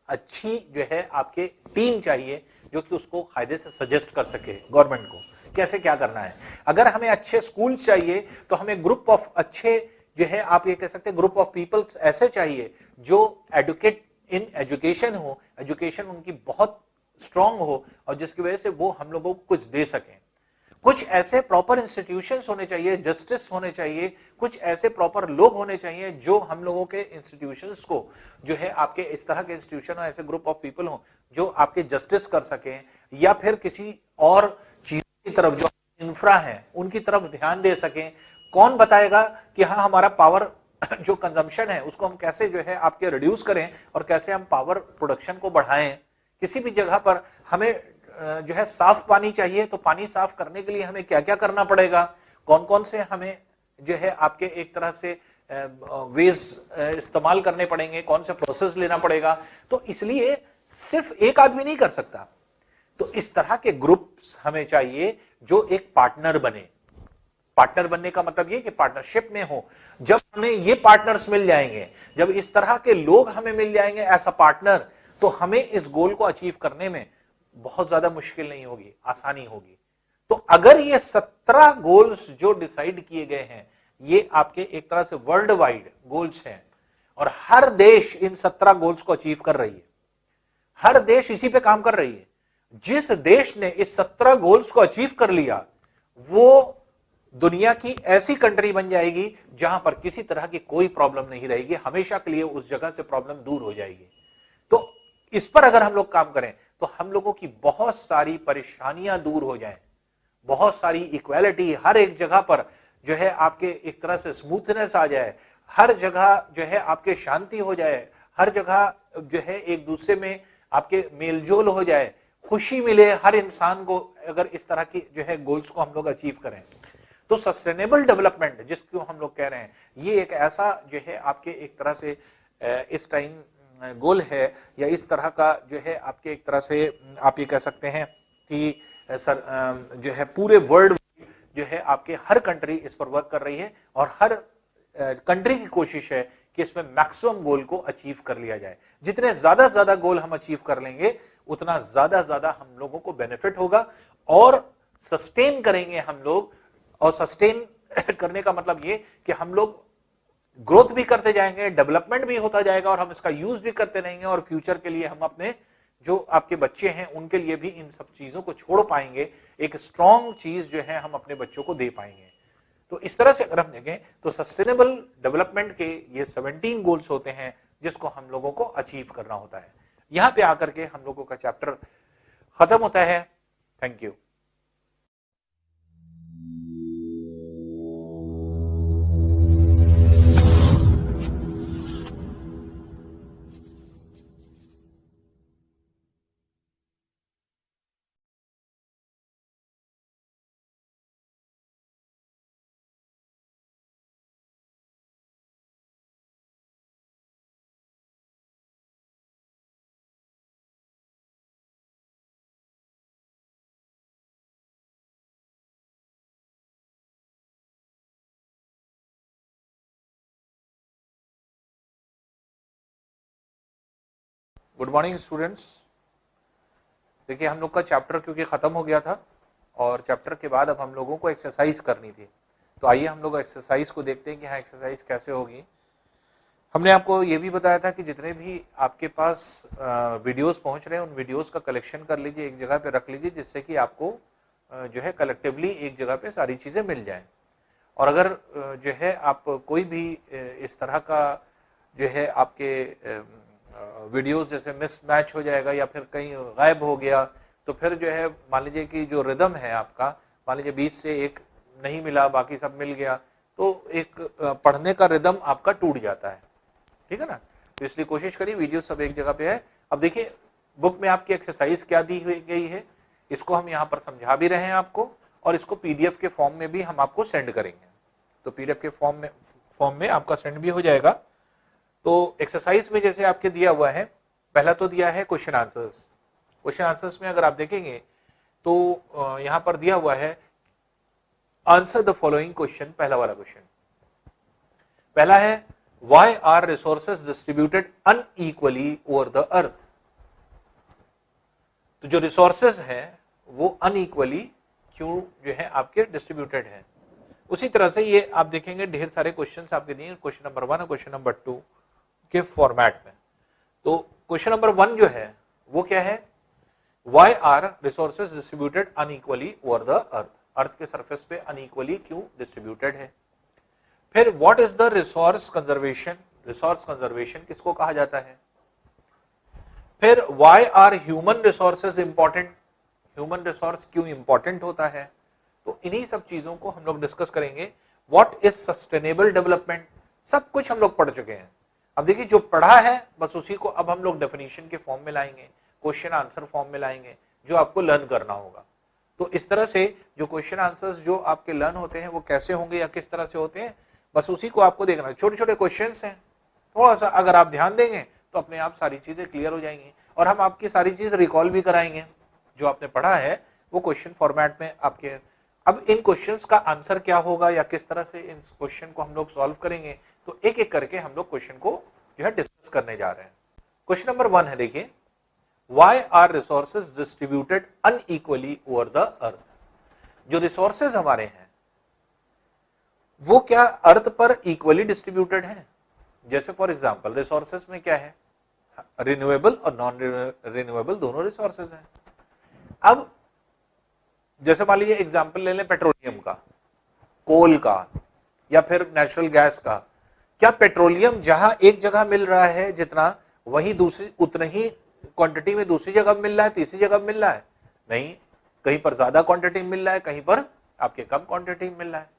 अच्छी जो है आपके टीम चाहिए जो कि उसको कायदे से सजेस्ट कर सके गवर्नमेंट को कैसे क्या करना है। अगर हमें अच्छे स्कूल चाहिए तो हमें ग्रुप ऑफ अच्छे जो है आप ये कह सकते हैं ग्रुप ऑफ पीपल्स ऐसे चाहिए जो एडुकेट इन एजुकेशन हो, एजुकेशन उनकी बहुत स्ट्रांग हो और जिसकी वजह से वो हम लोगों को कुछ दे सकें। कुछ ऐसे प्रॉपर इंस्टीट्यूशंस होने चाहिए, जस्टिस होने चाहिए, कुछ ऐसे प्रॉपर लोग होने चाहिए जो हम लोगों के इंस्टीट्यूशंस को जो है आपके इस तरह के इंस्टीट्यूशन और ऐसे ग्रुप ऑफ पीपल हो जो आपके जस्टिस कर सकें या फिर किसी और चीज की तरफ जो इंफ्रा है उनकी तरफ ध्यान दे सकें। कौन बताएगा कि हाँ हमारा पावर जो कंजम्पशन है उसको हम कैसे जो है आपके रिड्यूस करें और कैसे हम पावर प्रोडक्शन को बढ़ाएं। किसी भी जगह पर हमें जो है साफ पानी चाहिए तो पानी साफ करने के लिए हमें क्या क्या करना पड़ेगा, कौन कौन से हमें जो है आपके एक तरह से वेज इस्तेमाल करने पड़ेंगे, कौन से प्रोसेस लेना पड़ेगा। तो इसलिए सिर्फ एक आदमी नहीं कर सकता, तो इस तरह के ग्रुप्स हमें चाहिए जो एक पार्टनर बने। पार्टनर बनने का मतलब ये कि पार्टनरशिप में हो। जब हमें ये पार्टनर्स मिल जाएंगे, जब इस तरह के लोग हमें मिल जाएंगे ऐसा पार्टनर, तो हमें इस गोल को अचीव करने में बहुत ज्यादा मुश्किल नहीं होगी, आसानी होगी। तो अगर ये 17 गोल्स जो डिसाइड किए गए हैं ये आपके एक तरह से वर्ल्ड वाइड गोल्स हैं और हर देश इन 17 गोल्स को अचीव कर रही है, हर देश इसी पे काम कर रही है। जिस देश ने इस 17 गोल्स को अचीव कर लिया वो दुनिया की ऐसी कंट्री बन जाएगी जहां पर किसी तरह की कोई प्रॉब्लम नहीं रहेगी, हमेशा के लिए उस जगह से प्रॉब्लम दूर हो जाएगी। तो इस पर अगर हम लोग काम करें तो हम लोगों की बहुत सारी परेशानियां दूर हो जाएं, बहुत सारी इक्वालिटी हर एक जगह पर जो है आपके एक तरह से स्मूथनेस आ जाए, हर जगह जो है आपके शांति हो जाए, हर जगह जो है एक दूसरे में आपके मेलजोल हो जाए, खुशी मिले हर इंसान को। अगर इस तरह की जो है गोल्स को हम लोग अचीव करें तो सस्टेनेबल डेवलपमेंट जिसको हम लोग कह रहे हैं ये एक ऐसा जो है आपके एक तरह से इस टाइम गोल है या इस तरह का जो है आपके एक तरह से आप ये कह सकते हैं कि जो है पूरे वर्ल्ड जो है आपके हर कंट्री इस पर वर्क कर रही है और हर कंट्री की कोशिश है कि इसमें मैक्सिमम गोल को अचीव कर लिया जाए। जितने ज्यादा गोल हम अचीव कर लेंगे उतना ज्यादा हम लोगों को बेनिफिट होगा और सस्टेन करेंगे हम लोग। और सस्टेन करने का मतलब ये कि हम लोग ग्रोथ भी करते जाएंगे, डेवलपमेंट भी होता जाएगा और हम इसका यूज भी करते रहेंगे और फ्यूचर के लिए हम अपने जो आपके बच्चे हैं उनके लिए भी इन सब चीजों को छोड़ पाएंगे, एक स्ट्रॉन्ग चीज जो है हम अपने बच्चों को दे पाएंगे। तो इस तरह से अगर हम देखें तो सस्टेनेबल डेवलपमेंट के ये 17 गोल्स होते हैं जिसको हम लोगों को अचीव करना होता है। यहां पे आकर के हम लोगों का चैप्टर खत्म होता है। Thank you. Good morning students. देखिए हम लोग का चैप्टर क्योंकि खत्म हो गया था और चैप्टर के बाद अब हम लोगों को एक्सरसाइज करनी थी, तो आइए हम लोग एक्सरसाइज को देखते हैं कि हाँ एक्सरसाइज कैसे होगी। हमने आपको ये भी बताया था कि जितने भी आपके पास वीडियोस पहुंच रहे हैं उन वीडियोस का कलेक्शन कर लीजिए, एक जगह पे रख लीजिए जिससे कि आपको जो है कलेक्टिवली एक जगह पे सारी चीजें मिल जाएं। और अगर जो है आप कोई भी इस तरह का जो है आपके वीडियोस जैसे मिसमैच हो जाएगा या फिर कहीं गायब हो गया तो फिर जो है मान लीजिए कि जो रिदम है आपका मान लीजिए 20 से एक नहीं मिला, बाकी सब मिल गया, तो एक पढ़ने का रिदम आपका टूट जाता है, ठीक है ना। तो इसलिए कोशिश करिए वीडियो सब एक जगह पे है। अब देखिए बुक में आपकी एक्सरसाइज क्या दी हुई गई है, इसको हम यहाँ पर समझा भी रहे हैं आपको, और इसको पीडीएफ के फॉर्म में भी हम आपको सेंड करेंगे। तो पीडीएफ के फॉर्म में आपका सेंड भी हो जाएगा। तो एक्सरसाइज में जैसे आपके दिया हुआ है, पहला तो दिया है क्वेश्चन आंसर्स। क्वेश्चन आंसर्स में अगर आप देखेंगे तो यहां पर दिया हुआ है आंसर द फॉलोइंग क्वेश्चन। पहला वाला क्वेश्चन पहला है, why are resources distributed unequally over the earth. तो जो रिसोर्सेज हैं वो अनइक्वली क्यों जो है आपके डिस्ट्रीब्यूटेड हैं। उसी तरह से ये आप देखेंगे ढेर सारे क्वेश्चंस आपके दिए क्वेश्चन नंबर 1 और क्वेश्चन नंबर 2 के फॉर्मेट में। तो क्वेश्चन नंबर 1 जो है वो क्या है, why are resources distributed unequally over the earth. Earth के सरफेस पे अनइक्वली क्यों डिस्ट्रीब्यूटेड है। फिर what is the resource conservation. Resource conservation किसको कहा जाता है। फिर why are human resources important. Human resource क्यों इंपॉर्टेंट होता है। तो इन्हीं सब चीजों को हम लोग डिस्कस करेंगे। व्हाट इज सस्टेनेबल डेवलपमेंट, सब कुछ हम लोग पढ़ चुके हैं। अब देखिए जो पढ़ा है बस उसी को अब हम लोग डेफिनेशन के फॉर्म में लाएंगे, क्वेश्चन आंसर फॉर्म में लाएंगे, जो आपको लर्न करना होगा। तो इस तरह से जो क्वेश्चन आंसर्स जो आपके लर्न होते हैं वो कैसे होंगे या किस तरह से होते हैं, बस उसी को आपको देखना है। छोटे छोटे क्वेश्चंस हैं, थोड़ा सा अगर आप ध्यान देंगे तो अपने आप सारी चीजें क्लियर हो जाएंगी, और हम आपकी सारी चीज रिकॉल भी कराएंगे। जो आपने पढ़ा है वो क्वेश्चन फॉर्मेट में आपके। अब इन क्वेश्चंस का आंसर क्या होगा या किस तरह से इन क्वेश्चन को हम लोग सॉल्व करेंगे, तो एक एक करके हम लोग क्वेश्चन को जो है डिस्कस करने जा रहे हैं। क्वेश्चन नंबर 1 है, देखिए, Why are resources distributed unequally over the earth? जो रिसोर्सेज हमारे हैं वो क्या अर्थ पर इक्वली डिस्ट्रीब्यूटेड हैं। जैसे फॉर एग्जांपल रिसोर्सेज में क्या है, रिन्यूएबल और नॉन रिन्यूएबल दोनों रिसोर्सेज हैं। अब जैसे मान लीजिए एग्जांपल ले लें पेट्रोलियम का, कोल का, या फिर नेचुरल गैस का। क्या पेट्रोलियम जहां एक जगह मिल रहा है जितना, वही दूसरी उतनी ही क्वांटिटी में दूसरी जगह मिल रहा है, तीसरी जगह मिल रहा है? नहीं, कहीं पर ज्यादा क्वांटिटी मिल रहा है, कहीं पर आपके कम क्वांटिटी मिल रहा है।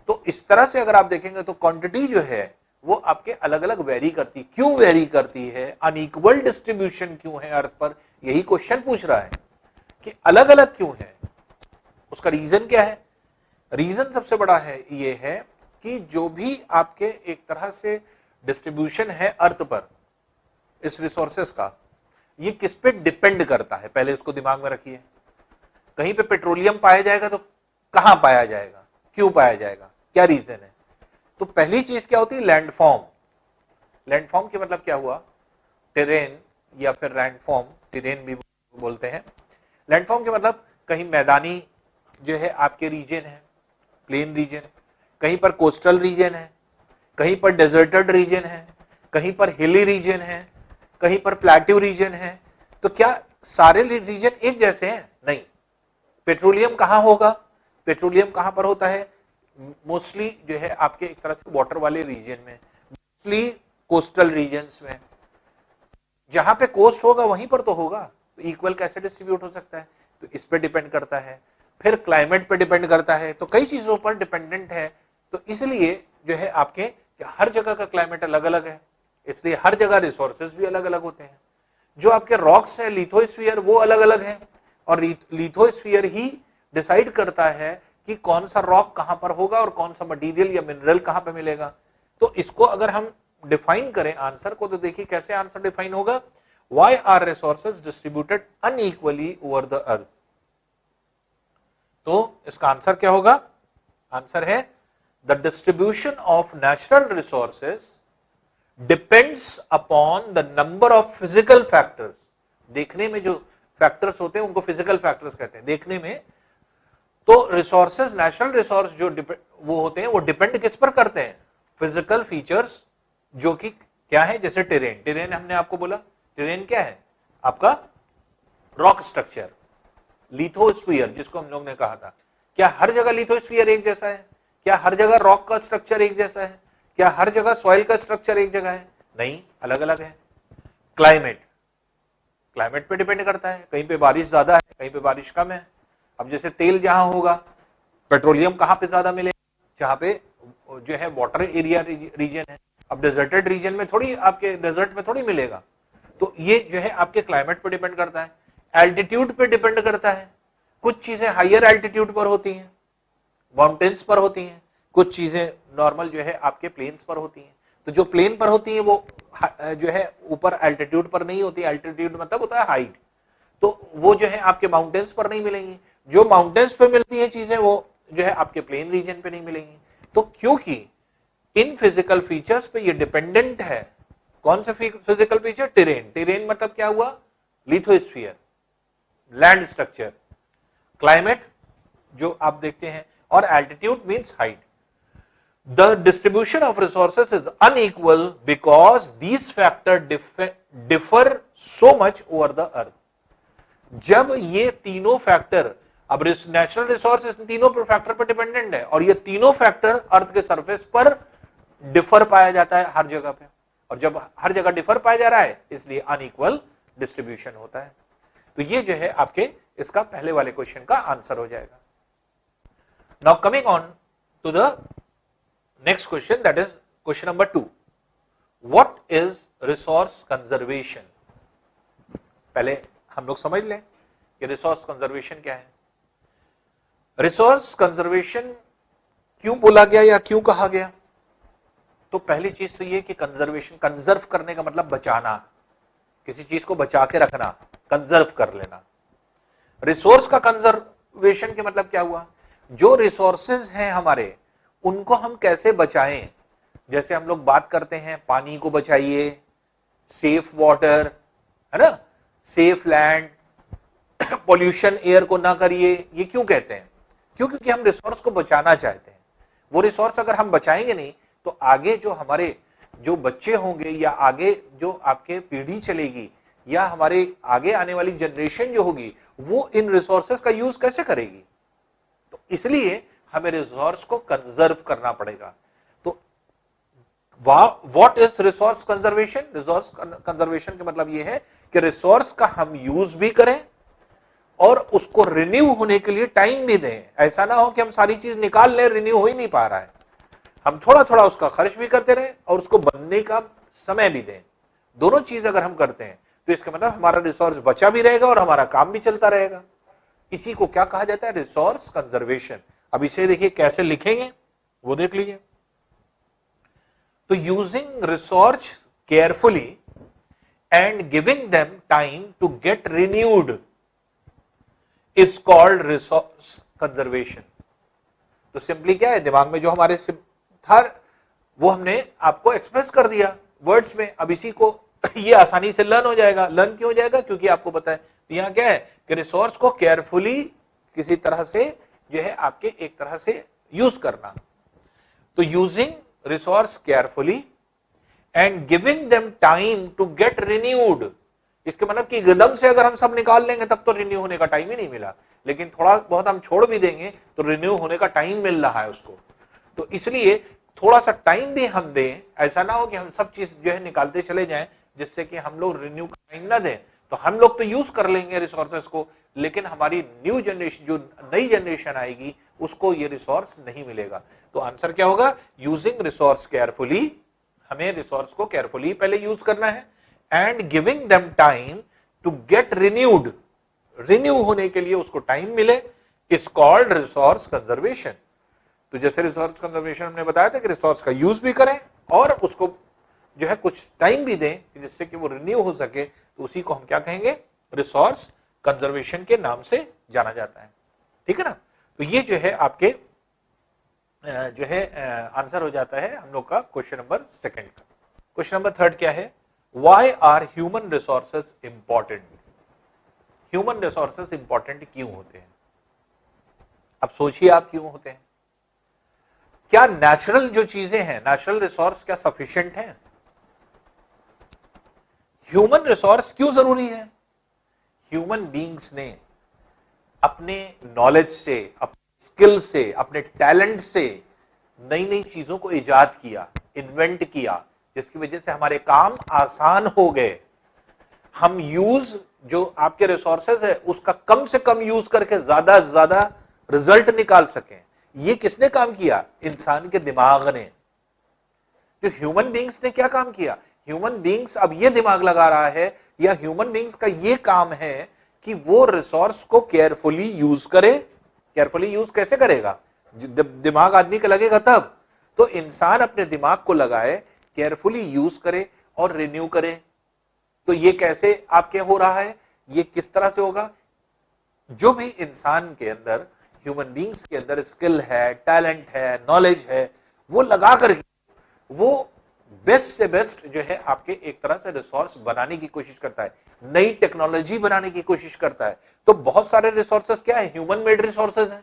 तो इस तरह से अगर आप देखेंगे तो क्वांटिटी जो है वो आपके अलग अलग वेरी करती। क्यों वेरी करती है, अनइक्वल डिस्ट्रीब्यूशन क्यों है अर्थ पर, यही क्वेश्चन पूछ रहा है कि अलग अलग क्यों है, उसका रीजन क्या है। रीजन सबसे बड़ा है ये है कि जो भी आपके एक तरह से डिस्ट्रीब्यूशन है अर्थ पर इस रिसोर्सेस का, ये किस पे डिपेंड करता है, पहले इसको दिमाग में रखिए। कहीं पे पेट्रोलियम पाया जाएगा तो कहां पाया जाएगा, क्यों पाया जाएगा, क्या रीजन है। तो पहली चीज क्या होती है, लैंडफॉर्म। लैंडफॉर्म के मतलब क्या हुआ, टेरेन या फिर लैंडफॉर्म, टेरेन भी बोलते हैं। लैंडफॉर्म के मतलब कहीं मैदानी जो है आपके रीजन है, प्लेन रीजन, कहीं पर कोस्टल रीजन है, कहीं पर डेजर्टेड रीजन है, कहीं पर हिली रीजन है, कहीं पर प्लेट्यू रीजन है। तो क्या सारे रीजन एक जैसे हैं? नहीं। पेट्रोलियम कहां होगा, पेट्रोलियम कहां पर होता है, मोस्टली जो है आपके एक तरह से वाटर वाले रीजन में, मोस्टली कोस्टल रीजन्स में। जहां पे कोस्ट होगा वहीं पर तो होगा, तो इक्वल कैसे डिस्ट्रीब्यूट हो सकता है, तो इस पे डिपेंड करता है। फिर क्लाइमेट पे डिपेंड करता है, तो कई चीजों पर डिपेंडेंट है। तो इसलिए जो है आपके हर जगह का क्लाइमेट अलग अलग है, इसलिए हर जगह रिसोर्सेज भी अलग अलग होते हैं। जो आपके रॉक्स है लिथोस्फीयर वो अलग अलग है, और लिथोस्फीयर ही डिसाइड करता है कि कौन सा रॉक कहां पर होगा और कौन सा मटेरियल या मिनरल कहां पर मिलेगा। तो इसको अगर हम डिफाइन करें आंसर को, तो देखिए कैसे आंसर डिफाइन होगा, why are resources distributed unequally over the earth. तो इसका आंसर क्या होगा, आंसर है the distribution of natural resources depends upon the number of physical factors. देखने में जो फैक्टर्स होते हैं उनको फिजिकल फैक्टर्स कहते हैं, देखने में। तो रिसोर्सेज, नेचुरल रिसोर्स जो वो होते हैं वो डिपेंड किस पर करते हैं, फिजिकल फीचर्स, जो कि क्या है, जैसे टेरेन। टेरेन हमने आपको बोला, टेरेन क्या है आपका, रॉक स्ट्रक्चर। लिथोस्फीयर जिसको हम लोग ने कहा था, क्या हर जगह लिथोस्फीयर एक जैसा है, क्या हर जगह रॉक का स्ट्रक्चर एक जैसा है, क्या हर जगह सॉइल का स्ट्रक्चर एक जगह है, नहीं, अलग अलग है। क्लाइमेट, क्लाइमेट पे डिपेंड करता है, कहीं पे बारिश ज्यादा है, कहीं पे बारिश कम है। अब जैसे तेल जहां होगा, पेट्रोलियम कहां पे ज्यादा मिलेगा, जहां पे जो है वाटर एरिया रीजन है। अब डेजर्टेड रीजन में थोड़ी, आपके डेजर्ट में थोड़ी मिलेगा। तो ये जो है आपके क्लाइमेट पे डिपेंड करता है, एल्टीट्यूड पे डिपेंड करता है। कुछ चीजें हायर एल्टीट्यूड पर होती हैं, माउंटेन्स पर होती हैं, कुछ चीजें नॉर्मल जो है आपके प्लेन्स पर होती हैं। तो जो प्लेन पर होती है वो जो है ऊपर एल्टीट्यूड पर नहीं होती, एल्टीट्यूड मतलब होता है हाइट, तो वो जो है आपके माउंटेन्स पर नहीं मिलेंगी। जो माउंटेन्स पे मिलती है चीजें वो जो है आपके प्लेन रीजन पे नहीं मिलेंगी। तो क्योंकि इन फिजिकल फीचर्स पे ये डिपेंडेंट है, कौन से फिजिकल फीचर, टेरेन। टेरेन मतलब क्या हुआ, लिथोस्फीयर, लैंड स्ट्रक्चर, क्लाइमेट जो आप देखते हैं, और altitude means height. The distribution of resources is unequal because these factors differ so much over the earth. जब ये तीनों फैक्टर, अब नेचुरल रिसोर्स तीनों फैक्टर पर डिपेंडेंट है, और ये तीनों फैक्टर अर्थ के सरफेस पर डिफर पाया जाता है हर जगह पे, और जब हर जगह डिफर पाया जा रहा है इसलिए अनइक्वल डिस्ट्रीब्यूशन होता है। तो ये जो है आपके इसका पहले वाले क्वेश्चन का आंसर हो जाएगा। Now coming on to the next question, that is question number 2. What is resource conservation? पहले हम लोग समझ लें कि रिसोर्स कंजर्वेशन क्या है। रिसोर्स कंजर्वेशन क्यों बोला गया या क्यों कहा गया? तो पहली चीज तो ये कि कंजर्वेशन, कंजर्व करने का मतलब बचाना, किसी चीज को बचा के रखना, कंजर्व कर लेना। रिसोर्स का कंजर्वेशन के मतलब क्या हुआ, जो रिसोर्सेज हैं हमारे उनको हम कैसे बचाएं। जैसे हम लोग बात करते हैं पानी को बचाइए, सेफ वाटर, है ना, सेफ लैंड, पोल्यूशन एयर को ना करिए, ये क्यों कहते हैं? क्योंकि हम रिसोर्स को बचाना चाहते हैं। वो रिसोर्स अगर हम बचाएंगे नहीं तो आगे जो हमारे जो बच्चे होंगे या आगे जो आपके पीढ़ी चलेगी या हमारे आगे आने वाली जनरेशन जो होगी वो इन रिसोर्सेज का यूज कैसे करेगी। तो इसलिए हमें रिसोर्स को कंजर्व करना पड़ेगा। तो what is resource conservation? Resource conservation का मतलब यह है कि रिसोर्स का हम यूज भी करें और उसको रिन्यू होने के लिए टाइम भी दें। ऐसा ना हो कि हम सारी चीज निकाल लें, रिन्यू हो ही नहीं पा रहा है, हम थोड़ा थोड़ा उसका खर्च भी करते रहें और उसको बनने का समय भी दें। दोनों चीज अगर हम करते हैं तो इसका मतलब हमारा रिसोर्स बचा भी रहेगा और हमारा काम भी चलता रहेगा। इसी को क्या कहा जाता है, रिसोर्स कंजर्वेशन। अब इसे देखिए कैसे लिखेंगे वो देख लीजिए। तो using resource carefully and giving them time to get renewed is called resource conservation. तो सिंपली क्या है, दिमाग में जो हमारे था वो हमने आपको एक्सप्रेस कर दिया वर्ड्स में। अब इसी को ये आसानी से लर्न हो जाएगा। लर्न क्यों हो जाएगा, क्योंकि आपको पता है तो यहां क्या है कि रिसोर्स को केयरफुली किसी तरह से जो है आपके एक तरह से यूज करना। तो using resource carefully and giving them time to get renewed, इसके मतलब कि एकदम से अगर हम सब निकाल लेंगे तब तो रिन्यू होने का टाइम ही नहीं मिला, लेकिन थोड़ा बहुत हम छोड़ भी देंगे तो रिन्यू होने का टाइम मिल रहा है उसको। तो इसलिए थोड़ा सा टाइम भी हम दें, ऐसा ना हो कि हम सब चीज जो है निकालते चले जाएं जिससे कि हम लोग रिन्यू का टाइम ना दें। तो हम लोग तो यूज कर लेंगे रिसोर्सेस को, लेकिन हमारी न्यू जनरेशन, जो नई जनरेशन आएगी, उसको ये रिसोर्स नहीं मिलेगा। तो आंसर क्या होगा, यूजिंग रिसोर्स केयरफुली, हमें रिसोर्स को केयरफुली पहले यूज करना है, and giving them time to get renewed, renew होने के लिए उसको टाइम मिले, इज कॉल्ड रिसोर्स कंजर्वेशन। तो जैसे रिसोर्स कंजर्वेशन हमने बताया था कि रिसोर्स का यूज भी करें और उसको जो है कुछ टाइम भी दें जिससे कि वो रिन्यू हो सके, तो उसी को हम क्या कहेंगे, रिसोर्स कंजर्वेशन के नाम से जाना जाता है। ठीक है ना। तो ये जो है आपके जो है आंसर हो जाता है हम लोग का क्वेश्चन नंबर 2 का। क्वेश्चन नंबर 3 क्या है, why are human resources important? Human resources important क्यों होते हैं? अब सोचिए आप क्यों होते हैं। क्या नेचुरल जो चीजें हैं, नेचुरल रिसोर्स क्या सफिशिएंट है? ह्यूमन रिसोर्स क्यों जरूरी है? ह्यूमन बीइंग्स ने अपने नॉलेज से, अपने स्किल से, अपने टैलेंट से नई नई चीजों को इजाद किया, इन्वेंट किया, जिसकी वजह से हमारे काम आसान हो गए। हम यूज जो आपके रिसोर्सेज है उसका कम से कम यूज करके ज्यादा से ज्यादा रिजल्ट निकाल सकें। ये किसने काम किया? इंसान के दिमाग ने। जो ह्यूमन बींग्स ने क्या काम किया? ह्यूमन बींग्स अब ये दिमाग लगा रहा है, या ह्यूमन बींग्स का ये काम है कि वो रिसोर्स को केयरफुली यूज करे। केयरफुली यूज कैसे करेगा? दिमाग आदमी का लगेगा तब। तो इंसान अपने दिमाग को लगाए, केयरफुली यूज करे और रिन्यू करे। तो ये कैसे आपके हो रहा है? ये किस तरह से होगा? जो भी इंसान के अंदर, ह्यूमन बींग्स के अंदर स्किल है, टैलेंट है, नॉलेज है, वो लगा करके वो बेस्ट से बेस्ट जो है आपके एक तरह से रिसोर्स बनाने की कोशिश करता है, नई टेक्नोलॉजी बनाने की कोशिश करता है। तो बहुत सारे रिसोर्सेस क्या है? ह्यूमन मेड रिसोर्सेस हैं।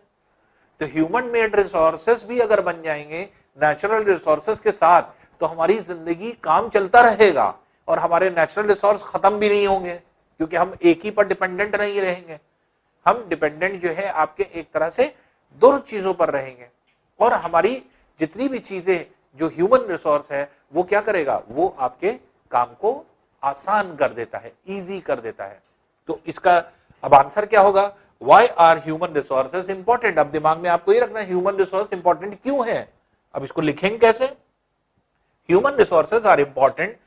तो ह्यूमन मेड रिसोर्सेस भी अगर बन जाएंगे नेचुरल रिसोर्सेस के साथ, तो हमारी जिंदगी काम चलता रहेगा और हमारे नेचुरल रिसोर्स खत्म भी नहीं होंगे, क्योंकि हम एक ही पर डिपेंडेंट नहीं रहेंगे। हम डिपेंडेंट जो है आपके एक तरह से दो चीजों पर रहेंगे, और हमारी जितनी भी चीजें जो ह्यूमन रिसोर्स है वो क्या करेगा? वो आपके काम को आसान कर देता है, इजी कर देता है। तो इसका अब आंसर क्या होगा? Why are human resources important? अब दिमाग में आपको ये रखना है ह्यूमन रिसोर्स इंपॉर्टेंट क्यों है। अब इसको लिखेंगे कैसे? Human resources are important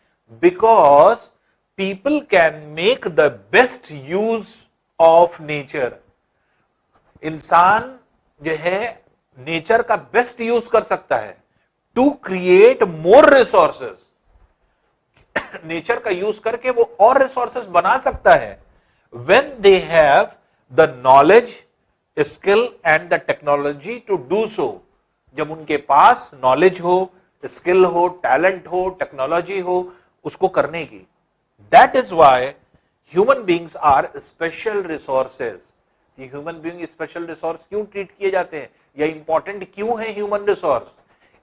because people can make the best use of nature. इंसान जो है नेचर का बेस्ट यूज कर सकता है to create more resources. Nature का यूज करके वो और रिसोर्सेज बना सकता है when they have the knowledge, skill and the technology to do so। जब उनके पास नॉलेज हो, स्किल हो, टैलेंट हो, टेक्नोलॉजी हो उसको करने की। That is why human beings are special resources। ये ह्यूमन बीइंग स्पेशल रिसोर्स क्यों ट्रीट किए जाते हैं, या इंपॉर्टेंट क्यों है ह्यूमन रिसोर्स?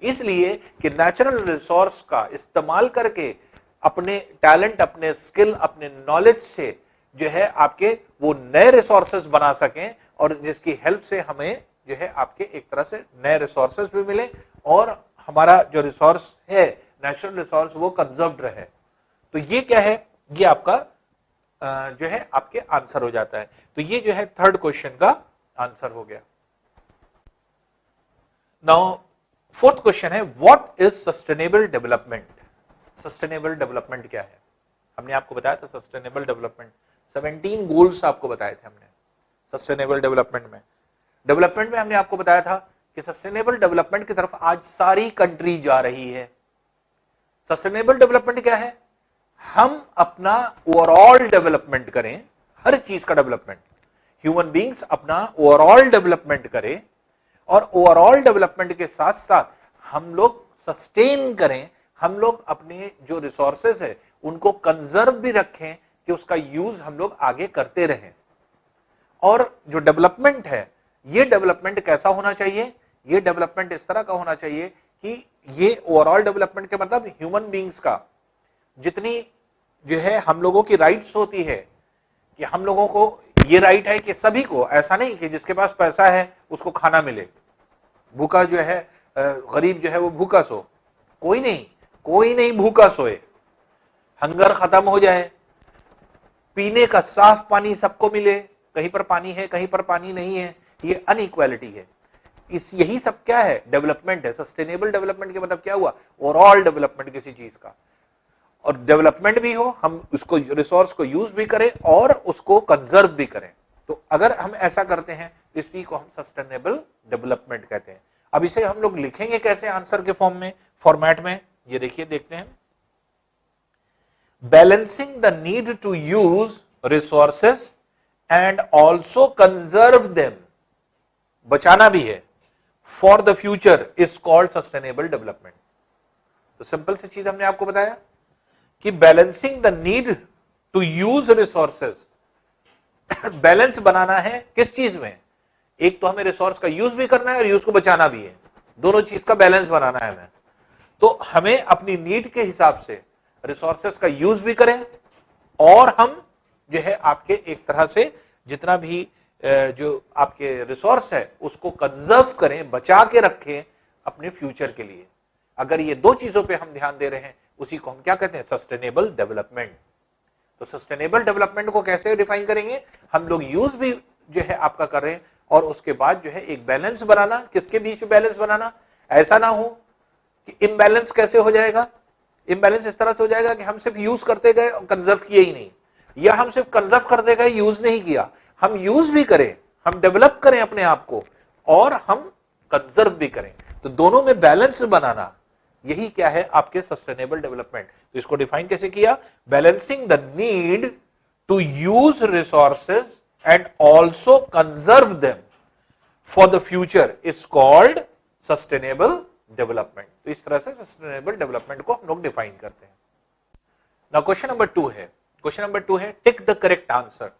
इसलिए कि नेचुरल रिसोर्स का इस्तेमाल करके अपने टैलेंट, अपने स्किल, अपने नॉलेज से जो है आपके वो नए रिसोर्सेज बना सकें, और जिसकी हेल्प से हमें जो है आपके एक तरह से नए रिसोर्सेज भी मिले और हमारा जो रिसोर्स है नेचुरल रिसोर्स वो कंजर्व्ड रहे। तो ये क्या है? ये आपका जो है आपके आंसर हो जाता है। तो ये जो है थर्ड क्वेश्चन का आंसर हो गया। नाउ फोर्थ क्वेश्चन है what is sustainable development. Sustainable development क्या है? हमने आपको बताया था सस्टेनेबल डेवलपमेंट 17 गोल्स आपको बताए थे हमने सस्टेनेबल डेवलपमेंट में हमने आपको बताया था कि सस्टेनेबल डेवलपमेंट की तरफ आज सारी कंट्री जा रही है। सस्टेनेबल डेवलपमेंट क्या है? हम अपना ओवरऑल डेवलपमेंट करें, हर चीज का डेवलपमेंट, ह्यूमन बींग्स अपना ओवरऑल डेवलपमेंट करें, और ओवरऑल डेवलपमेंट के साथ साथ हम लोग सस्टेन करें, हम लोग अपने जो रिसोर्सेज है उनको कंजर्व भी रखें कि उसका यूज हम लोग आगे करते रहें। और जो डेवलपमेंट है, ये डेवलपमेंट कैसा होना चाहिए? ये डेवलपमेंट इस तरह का होना चाहिए कि ये ओवरऑल डेवलपमेंट के मतलब ह्यूमन बींग्स का जितनी जो है हम लोगों की राइट्स होती है, कि हम लोगों को ये राइट है कि सभी को, ऐसा नहीं कि जिसके पास पैसा है उसको खाना मिले, भूखा जो है गरीब जो है वो भूखा सो, कोई नहीं भूखा सोए, हंगर खत्म हो जाए, पीने का साफ पानी सबको मिले, कहीं पर पानी है कहीं पर पानी नहीं है, ये अनइक्वालिटी है। यही सब क्या है? डेवलपमेंट है। सस्टेनेबल डेवलपमेंट के मतलब क्या हुआ? ओवरऑल डेवलपमेंट किसी चीज का, और डेवलपमेंट भी हो, हम उसको रिसोर्स को यूज भी करें और उसको कंजर्व भी करें। तो अगर हम ऐसा करते हैं तो इसी को हम सस्टेनेबल डेवलपमेंट कहते हैं। अब इसे हम लोग लिखेंगे कैसे आंसर के फॉर्म में, फॉर्मेट में? ये देखिए, देखते हैं। Balancing the need to use resources and also conserve them, बचाना भी है, for the future is called sustainable development. तो सिंपल सी चीज हमने आपको बताया कि balancing the need to use resources, balance बनाना है किस चीज में? एक तो हमें रिसोर्स का यूज भी करना है और यूज को बचाना भी है, दोनों चीज का बैलेंस बनाना है हमें। तो हमें अपनी नीड के हिसाब से रिसोर्सेस का यूज भी करें, और हम जो है आपके एक तरह से जितना भी जो आपके रिसोर्स है उसको कंजर्व करें, बचा के रखें अपने फ्यूचर के लिए। अगर ये दो चीजों पे हम ध्यान दे रहे हैं, उसी को हम क्या कहते हैं? Sustainable development. तो सस्टेनेबल डेवलपमेंट को कैसे डिफाइन करेंगे, हम लोग यूज भी जो है आपका कर रहे हैं, और उसके बाद जो है एक बैलेंस बनाना, किसके बीच में बैलेंस बनाना, ऐसा ना हो कि इम्बैलेंस कैसे हो जाएगा, इम्बैलेंस इस तरह से हो जाएगा कि हम सिर्फ यूज करते गए और कंजर्व किए ही नहीं, या हम सिर्फ कंजर्व करते गए यूज नहीं किया, हम यूज भी करें, हम डेवलप करें अपने आप को और हम कंजर्व भी करें, तो दोनों में बैलेंस बनाना, यही क्या है आपके सस्टेनेबल डेवलपमेंट। तो इसको डिफाइन कैसे किया, balancing the need to use resources and also conserve them for the future is called sustainable development. तो इस तरह से सस्टेनेबल डेवलपमेंट को हम लोग डिफाइन करते हैं। नाउ क्वेश्चन नंबर 2 है, क्वेश्चन नंबर 2 है टिक द करेक्ट आंसर।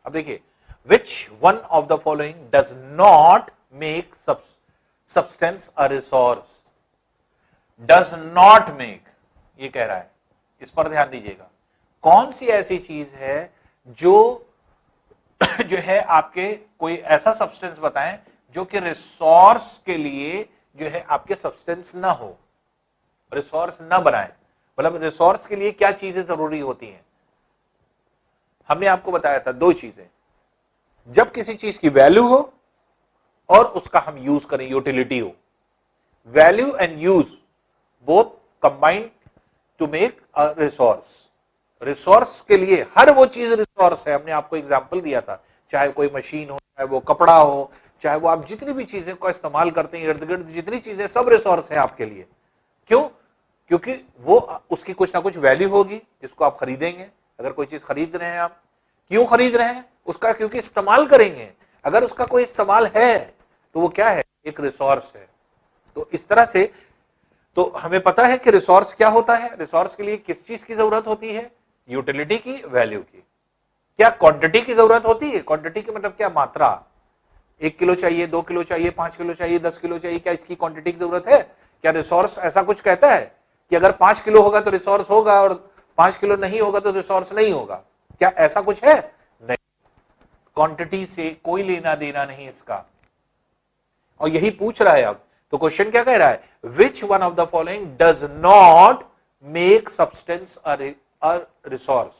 अब देखिए, which one of the following does not make substance a resource, does not make, ये कह रहा है, इस पर ध्यान दीजिएगा, कौन सी ऐसी चीज है जो जो है आपके कोई ऐसा सब्सटेंस बताएं जो कि रिसोर्स के लिए जो है आपके सब्सटेंस ना हो, रिसोर्स ना बनाए, मतलब रिसोर्स के लिए क्या चीजें जरूरी होती हैं। हमने आपको बताया था 2 चीजें, जब किसी चीज की वैल्यू हो और उसका हम यूज करें, यूटिलिटी हो, value and use both combined to make a resource. Resource के लिए हर वो चीज रिसोर्स है, हमने आपको एग्जांपल दिया था, चाहे कोई मशीन हो, चाहे वो कपड़ा हो, चाहे वो आप जितनी भी चीजें का इस्तेमाल करते हैं, इर्द गिर्द जितनी चीजें, सब रिसोर्स है आपके लिए। क्यों? क्योंकि वो उसकी कुछ ना कुछ वैल्यू होगी जिसको आप खरीदेंगे। अगर कोई चीज खरीद रहे हैं आप, क्यों खरीद रहे हैं उसका, क्योंकि इस्तेमाल करेंगे। अगर उसका कोई इस्तेमाल है तो वो क्या है, एक रिसोर्स है। तो इस तरह से तो हमें पता है कि रिसोर्स क्या होता है, रिसोर्स के लिए किस चीज की जरूरत होती है, यूटिलिटी की, वैल्यू की। क्या क्वांटिटी की जरूरत होती है, क्वांटिटी की मतलब क्या, मात्रा, 1 किलो चाहिए, 2 किलो चाहिए, 5 किलो चाहिए, 10 किलो चाहिए, क्या इसकी क्वांटिटी की जरूरत है? क्या रिसोर्स ऐसा कुछ कहता है कि अगर 5 किलो होगा तो रिसोर्स होगा और 5 किलो नहीं होगा तो रिसोर्स नहीं होगा? क्या ऐसा कुछ है? नहीं, क्वांटिटी से कोई लेना देना नहीं इसका। और यही पूछ रहा है अब, तो क्वेश्चन क्या कह रहा है, which one of the following does not make substance a resource,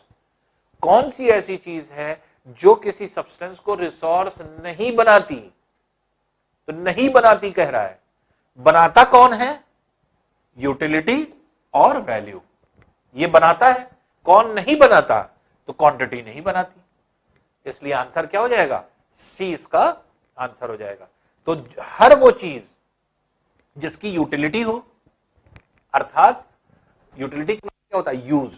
कौन सी ऐसी चीज है जो किसी सब्सटेंस को रिसोर्स नहीं बनाती? तो नहीं बनाती कह रहा है, बनाता कौन है, यूटिलिटी और वैल्यू, ये बनाता है। कौन नहीं बनाता? तो क्वांटिटी नहीं बनाती। इसलिए आंसर क्या हो जाएगा, सी इसका आंसर हो जाएगा। तो हर वो चीज जिसकी यूटिलिटी हो, अर्थात यूटिलिटी क्या होता है, यूज,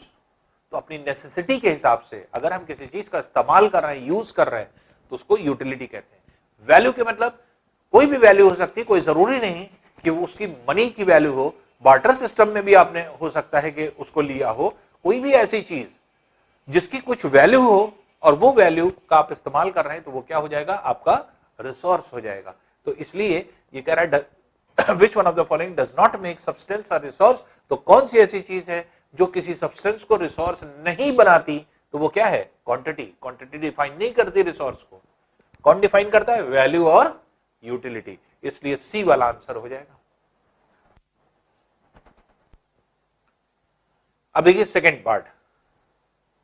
तो अपनी नेसेसिटी के हिसाब से अगर हम किसी चीज का इस्तेमाल कर रहे हैं, यूज कर रहे हैं, तो उसको यूटिलिटी कहते हैं। वैल्यू के मतलब कोई भी वैल्यू हो सकती है, कोई जरूरी नहीं कि वो उसकी मनी की वैल्यू हो, बार्टर सिस्टम में भी आपने हो सकता है कि उसको लिया हो, कोई भी ऐसी चीज जिसकी कुछ वैल्यू हो और वो वैल्यू का आप इस्तेमाल कर रहे हैं, तो वो क्या हो जाएगा, आपका रिसोर्स हो जाएगा। तो इसलिए ये कह रहा है which one of the following does not make substance a resource, तो कौन सी ऐसी चीज है जो किसी सब्सटेंस को रिसोर्स नहीं बनाती? तो वो क्या है, क्वांटिटी। क्वांटिटी डिफाइन नहीं करती रिसोर्स को, कौन डिफाइन करता है, वैल्यू और यूटिलिटी। इसलिए सी वाला आंसर हो जाएगा। अब देखिए सेकंड पार्ट,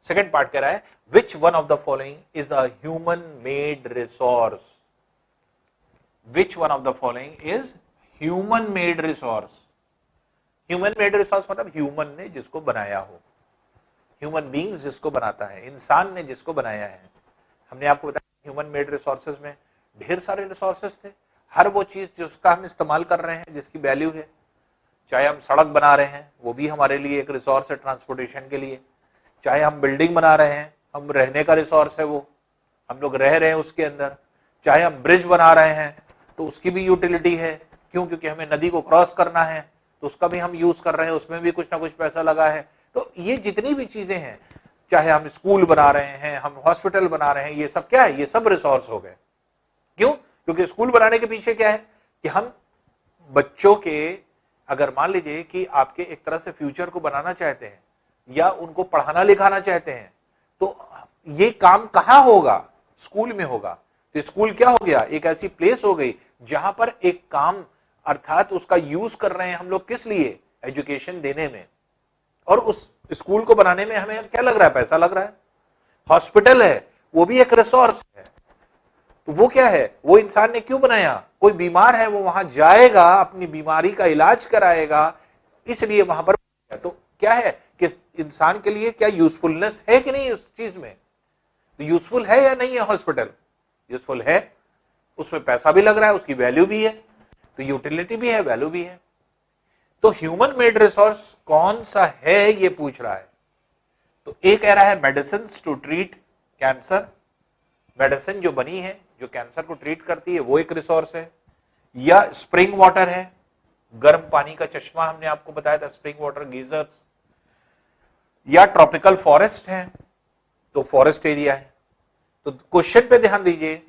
सेकंड पार्ट कह रहा है which one of the following is a human made resource, which one of the following is human made resource. Human made resource मतलब ह्यूमन ने जिसको बनाया हो, ह्यूमन बींग्स जिसको बनाता है, इंसान ने जिसको बनाया है। हमने आपको बताया ह्यूमन मेड रिसोर्सेज में ढेर सारे रिसोर्सेज थे। हर वो चीज जिसका हम इस्तेमाल कर रहे हैं, जिसकी वैल्यू है, चाहे हम सड़क बना रहे हैं, वो भी हमारे लिए एक रिसोर्स है ट्रांसपोर्टेशन के लिए, चाहे हम बिल्डिंग बना रहे हैं, हम रहने का रिसोर्स है, वो हम लोग रह रहे हैं उसके अंदर, चाहे हम ब्रिज बना रहे हैं तो उसकी भी यूटिलिटी है। क्यों? क्योंकि हमें नदी को क्रॉस करना है तो उसका भी हम यूज कर रहे हैं, उसमें भी कुछ ना कुछ पैसा लगा है। तो ये जितनी भी चीजें हैं, चाहे हम स्कूल बना रहे हैं, हम हॉस्पिटल बना रहे हैं, ये सब क्या है, ये सब रिसोर्स हो गए। क्यों? क्योंकि स्कूल बनाने के पीछे क्या है कि हम बच्चों के, अगर मान लीजिए कि आपके एक तरह से फ्यूचर को बनाना चाहते हैं या उनको पढ़ाना लिखाना चाहते हैं, तो ये काम कहां होगा, स्कूल में होगा। तो स्कूल क्या हो गया, एक ऐसी प्लेस हो गई जहां पर एक काम, अर्थात उसका यूज कर रहे हैं हम लोग किस लिए, एजुकेशन देने में, और उस स्कूल को बनाने में हमें क्या लग रहा है? पैसा लग रहा है। हॉस्पिटल है, वो भी एक रिसोर्स है। तो वो क्या है? वो इंसान ने क्यों बनाया? कोई बीमार है, वो वहां जाएगा, अपनी बीमारी का इलाज कराएगा, इसलिए वहां पर। तो क्या है कि इंसान के लिए क्या यूजफुलनेस है कि नहीं उस चीज में? तो यूजफुल है या नहीं है हॉस्पिटल? यूजफुल है, उसमें पैसा भी लग रहा है, उसकी वैल्यू भी है, तो यूटिलिटी भी है, वैल्यू भी है। तो ह्यूमन मेड रिसोर्स कौन सा है, ये पूछ रहा है। तो एक कह रहा है medicine to treat cancer, medicine जो बनी है, जो कैंसर को ट्रीट करती है, वो एक रिसोर्स है। या स्प्रिंग वाटर है, गर्म पानी का चश्मा हमने आपको बताया था, स्प्रिंग वाटर गीजर्स। या ट्रॉपिकल फॉरेस्ट है, तो फॉरेस्ट एरिया है। तो क्वेश्चन पे ध्यान दीजिए,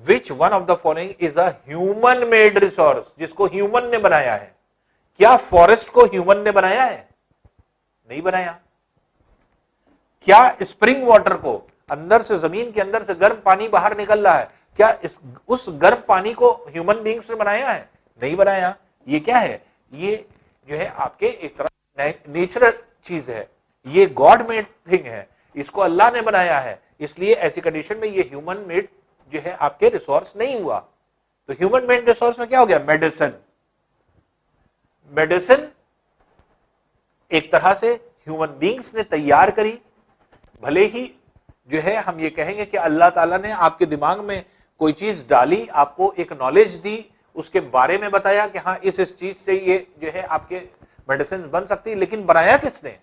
which one of the following is a human made resource, जिसको ह्यूमन ने बनाया है। क्या फॉरेस्ट को ह्यूमन ने बनाया है? नहीं बनाया। क्या स्प्रिंग वाटर को, अंदर से, जमीन के अंदर से गर्म पानी बाहर निकल रहा है, क्या उस गर्म पानी को ह्यूमन बींग्स ने बनाया है? नहीं बनाया। ये क्या है? ये जो है आपके एक तरह नेचुरल चीज है, ये गॉड मेड थिंग है, इसको अल्लाह ने बनाया है, इसलिए ऐसी कंडीशन में ये ह्यूमन मेड जो है आपके रिसोर्स नहीं हुआ। तो ह्यूमन मेड रिसोर्स में क्या हो गया? मेडिसिन। मेडिसिन एक तरह से ह्यूमन बींग्स ने तैयार करी, भले ही जो है हम ये कहेंगे कि अल्लाह ताला ने आपके दिमाग में कोई चीज डाली, आपको एक नॉलेज दी, उसके बारे में बताया कि हाँ इस चीज से ये जो है आपके मेडिसिन बन सकती है, लेकिन बनाया किसने?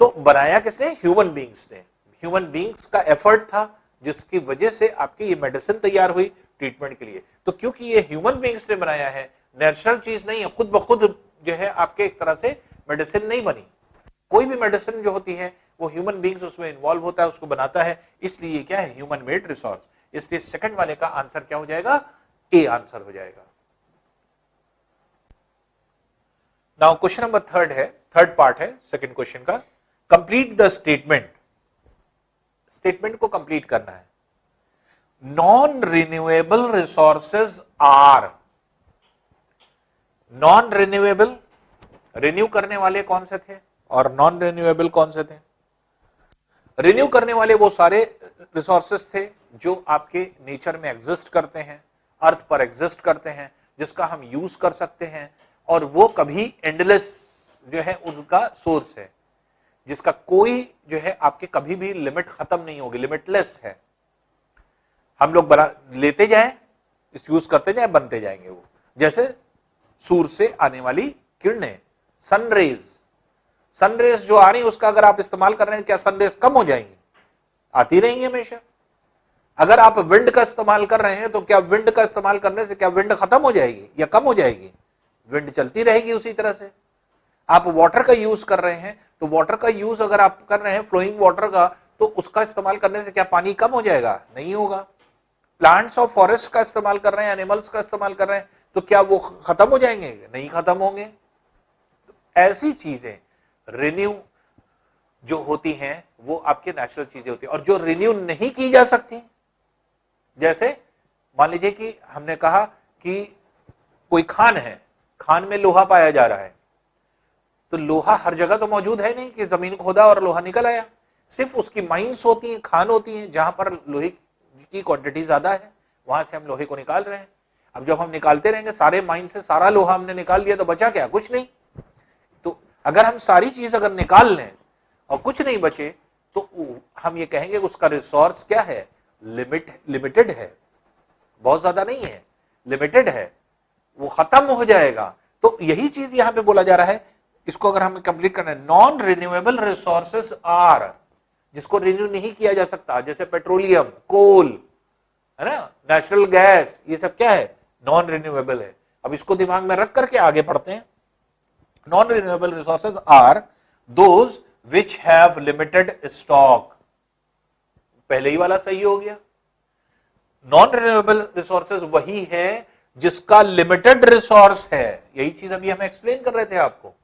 तो बनाया किसने? ह्यूमन बींग्स ने। ह्यूमन बींग्स का एफर्ट था, जिसकी वजह से आपकी ये मेडिसिन तैयार हुई ट्रीटमेंट के लिए। तो क्योंकि ये ह्यूमन बींग्स ने बनाया है, नेचुरल चीज नहीं है, खुद ब खुद जो है आपके एक तरह से मेडिसिन नहीं बनी। कोई भी मेडिसिन जो होती है वो ह्यूमन बींग्स उसमें इन्वॉल्व होता है, उसको बनाता है, इसलिए क्या है? Human made resource. इसलिए सेकंड वाले का आंसर क्या हो जाएगा? ए आंसर हो जाएगा। नाउ क्वेश्चन नंबर थर्ड है, थर्ड पार्ट है सेकंड क्वेश्चन का। Complete the statement. स्टेटमेंट को कंप्लीट करना है। Non renewable resources are. Non renewable, renew करने वाले कौन से थे और नॉन रिन्यूएबल कौन से थे? रिन्यू करने वाले वो सारे रिसोर्सेस थे जो आपके नेचर में एग्जिस्ट करते हैं, अर्थ पर एग्जिस्ट करते हैं, जिसका हम यूज कर सकते हैं, और वो कभी एंडलेस जो है उनका सोर्स है, जिसका कोई जो है आपके कभी भी लिमिट खत्म नहीं होगी, लिमिटलेस है। हम लोग बना लेते जाएं, इस यूज करते जाएं, बनते जाएंगे वो। जैसे सूर्य से आने वाली किरणें, सनरेज, सनरेज जो आ रही है उसका अगर आप इस्तेमाल कर रहे हैं, क्या सनरेज कम हो जाएंगी? आती रहेंगी हमेशा। अगर आप विंड का इस्तेमाल कर रहे हैं तो क्या विंड का इस्तेमाल करने से क्या विंड खत्म हो जाएगी या कम हो जाएगी? विंड चलती रहेगी उसी तरह से। आप वाटर का यूज कर रहे हैं तो वाटर का यूज अगर आप कर रहे हैं फ्लोइंग वाटर का, तो उसका इस्तेमाल करने से क्या पानी कम हो जाएगा? नहीं होगा। प्लांट्स और फॉरेस्ट का इस्तेमाल कर रहे हैं, एनिमल्स का इस्तेमाल कर रहे हैं, तो क्या वो खत्म हो जाएंगे? नहीं खत्म होंगे। तो ऐसी चीजें रिन्यू जो होती हैं वो आपके नेचुरल चीजें होती हैं, और जो रिन्यू नहीं की जा सकती, जैसे मान लीजिए कि हमने कहा कि कोई खान है, खान में लोहा पाया जा रहा है, तो लोहा हर जगह तो मौजूद है नहीं कि जमीन खोदा और लोहा निकल आया। सिर्फ उसकी माइंस होती हैं, खान होती हैं, जहां पर लोहे की क्वांटिटी ज्यादा है, वहां से हम लोहे को निकाल रहे हैं। अब जब हम निकालते रहेंगे सारे माइन से सारा लोहा हमने निकाल लिया तो बचा क्या? कुछ नहीं। तो अगर हम सारी चीज अगर निकाल लें और कुछ नहीं बचे, तो हम ये कहेंगे उसका रिसोर्स क्या है? लिमिटेड है, बहुत ज्यादा नहीं है, लिमिटेड है, वो खत्म हो जाएगा। तो यही चीज यहां पे बोला जा रहा है। इसको अगर हमें कंप्लीट करना है, नॉन रिन्यूएबल रिसोर्सेस आर, जिसको रिन्यू नहीं किया जा सकता, जैसे पेट्रोलियम, कोल, है ना, नेचुरल गैस, ये सब क्या है? नॉन रिन्यूएबल है। अब इसको दिमाग में रख करके आगे पढ़ते हैं। Non renewable resources are those which have limited stock. पहले ही वाला सही हो गया। नॉन रिन्यूएबल रिसोर्सेज वही है जिसका लिमिटेड रिसोर्स है। यही चीज अभी हम एक्सप्लेन कर रहे थे आपको,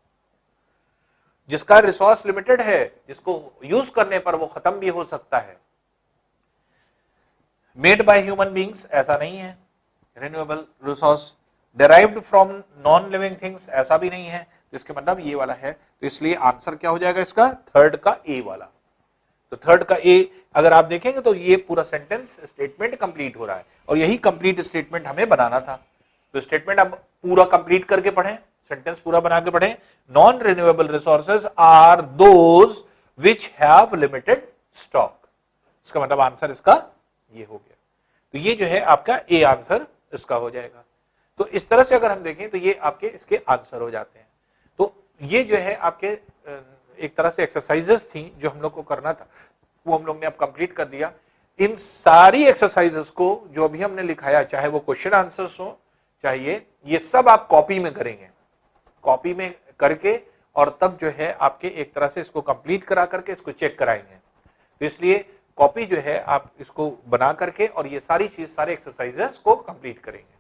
जिसका रिसोर्स लिमिटेड है, जिसको यूज करने पर वो खत्म भी हो सकता है। मेड बाय ह्यूमन बींग्स ऐसा नहीं है। Renewable resource derived from non living things ऐसा भी नहीं है। इसके मतलब ये वाला है, तो इसलिए आंसर क्या हो जाएगा इसका, थर्ड का ए वाला। तो थर्ड का ए अगर आप देखेंगे तो ये पूरा सेंटेंस स्टेटमेंट कंप्लीट हो रहा है, और यही कंप्लीट स्टेटमेंट हमें बनाना था। तो स्टेटमेंट अब पूरा कंप्लीट करके पढ़ें, सेंटेंस पूरा बना के पढ़ें। Non renewable resources are those which have limited stock. इसका मतलब आंसर इसका ये हो गया। तो ये जो है आपका ए आंसर इसका हो जाएगा। तो इस तरह से अगर हम देखें तो ये आपके इसके आंसर हो जाते हैं। तो ये जो है आपके एक तरह से एक्सरसाइजेस थी जो हम लोग को करना था, वो हम लोग ने अब कंप्लीट कर दिया। इन सारी एक्सरसाइजेस को जो अभी हमने लिखाया, चाहे वो क्वेश्चन आंसर्स हो चाहिए, ये सब आप कॉपी में करेंगे, कॉपी में करके और तब जो है आपके एक तरह से इसको कंप्लीट करा करके इसको चेक कराएंगे। तो इसलिए कॉपी जो है आप इसको बना करके और ये सारी चीज सारे एक्सरसाइजेस को कंप्लीट करेंगे।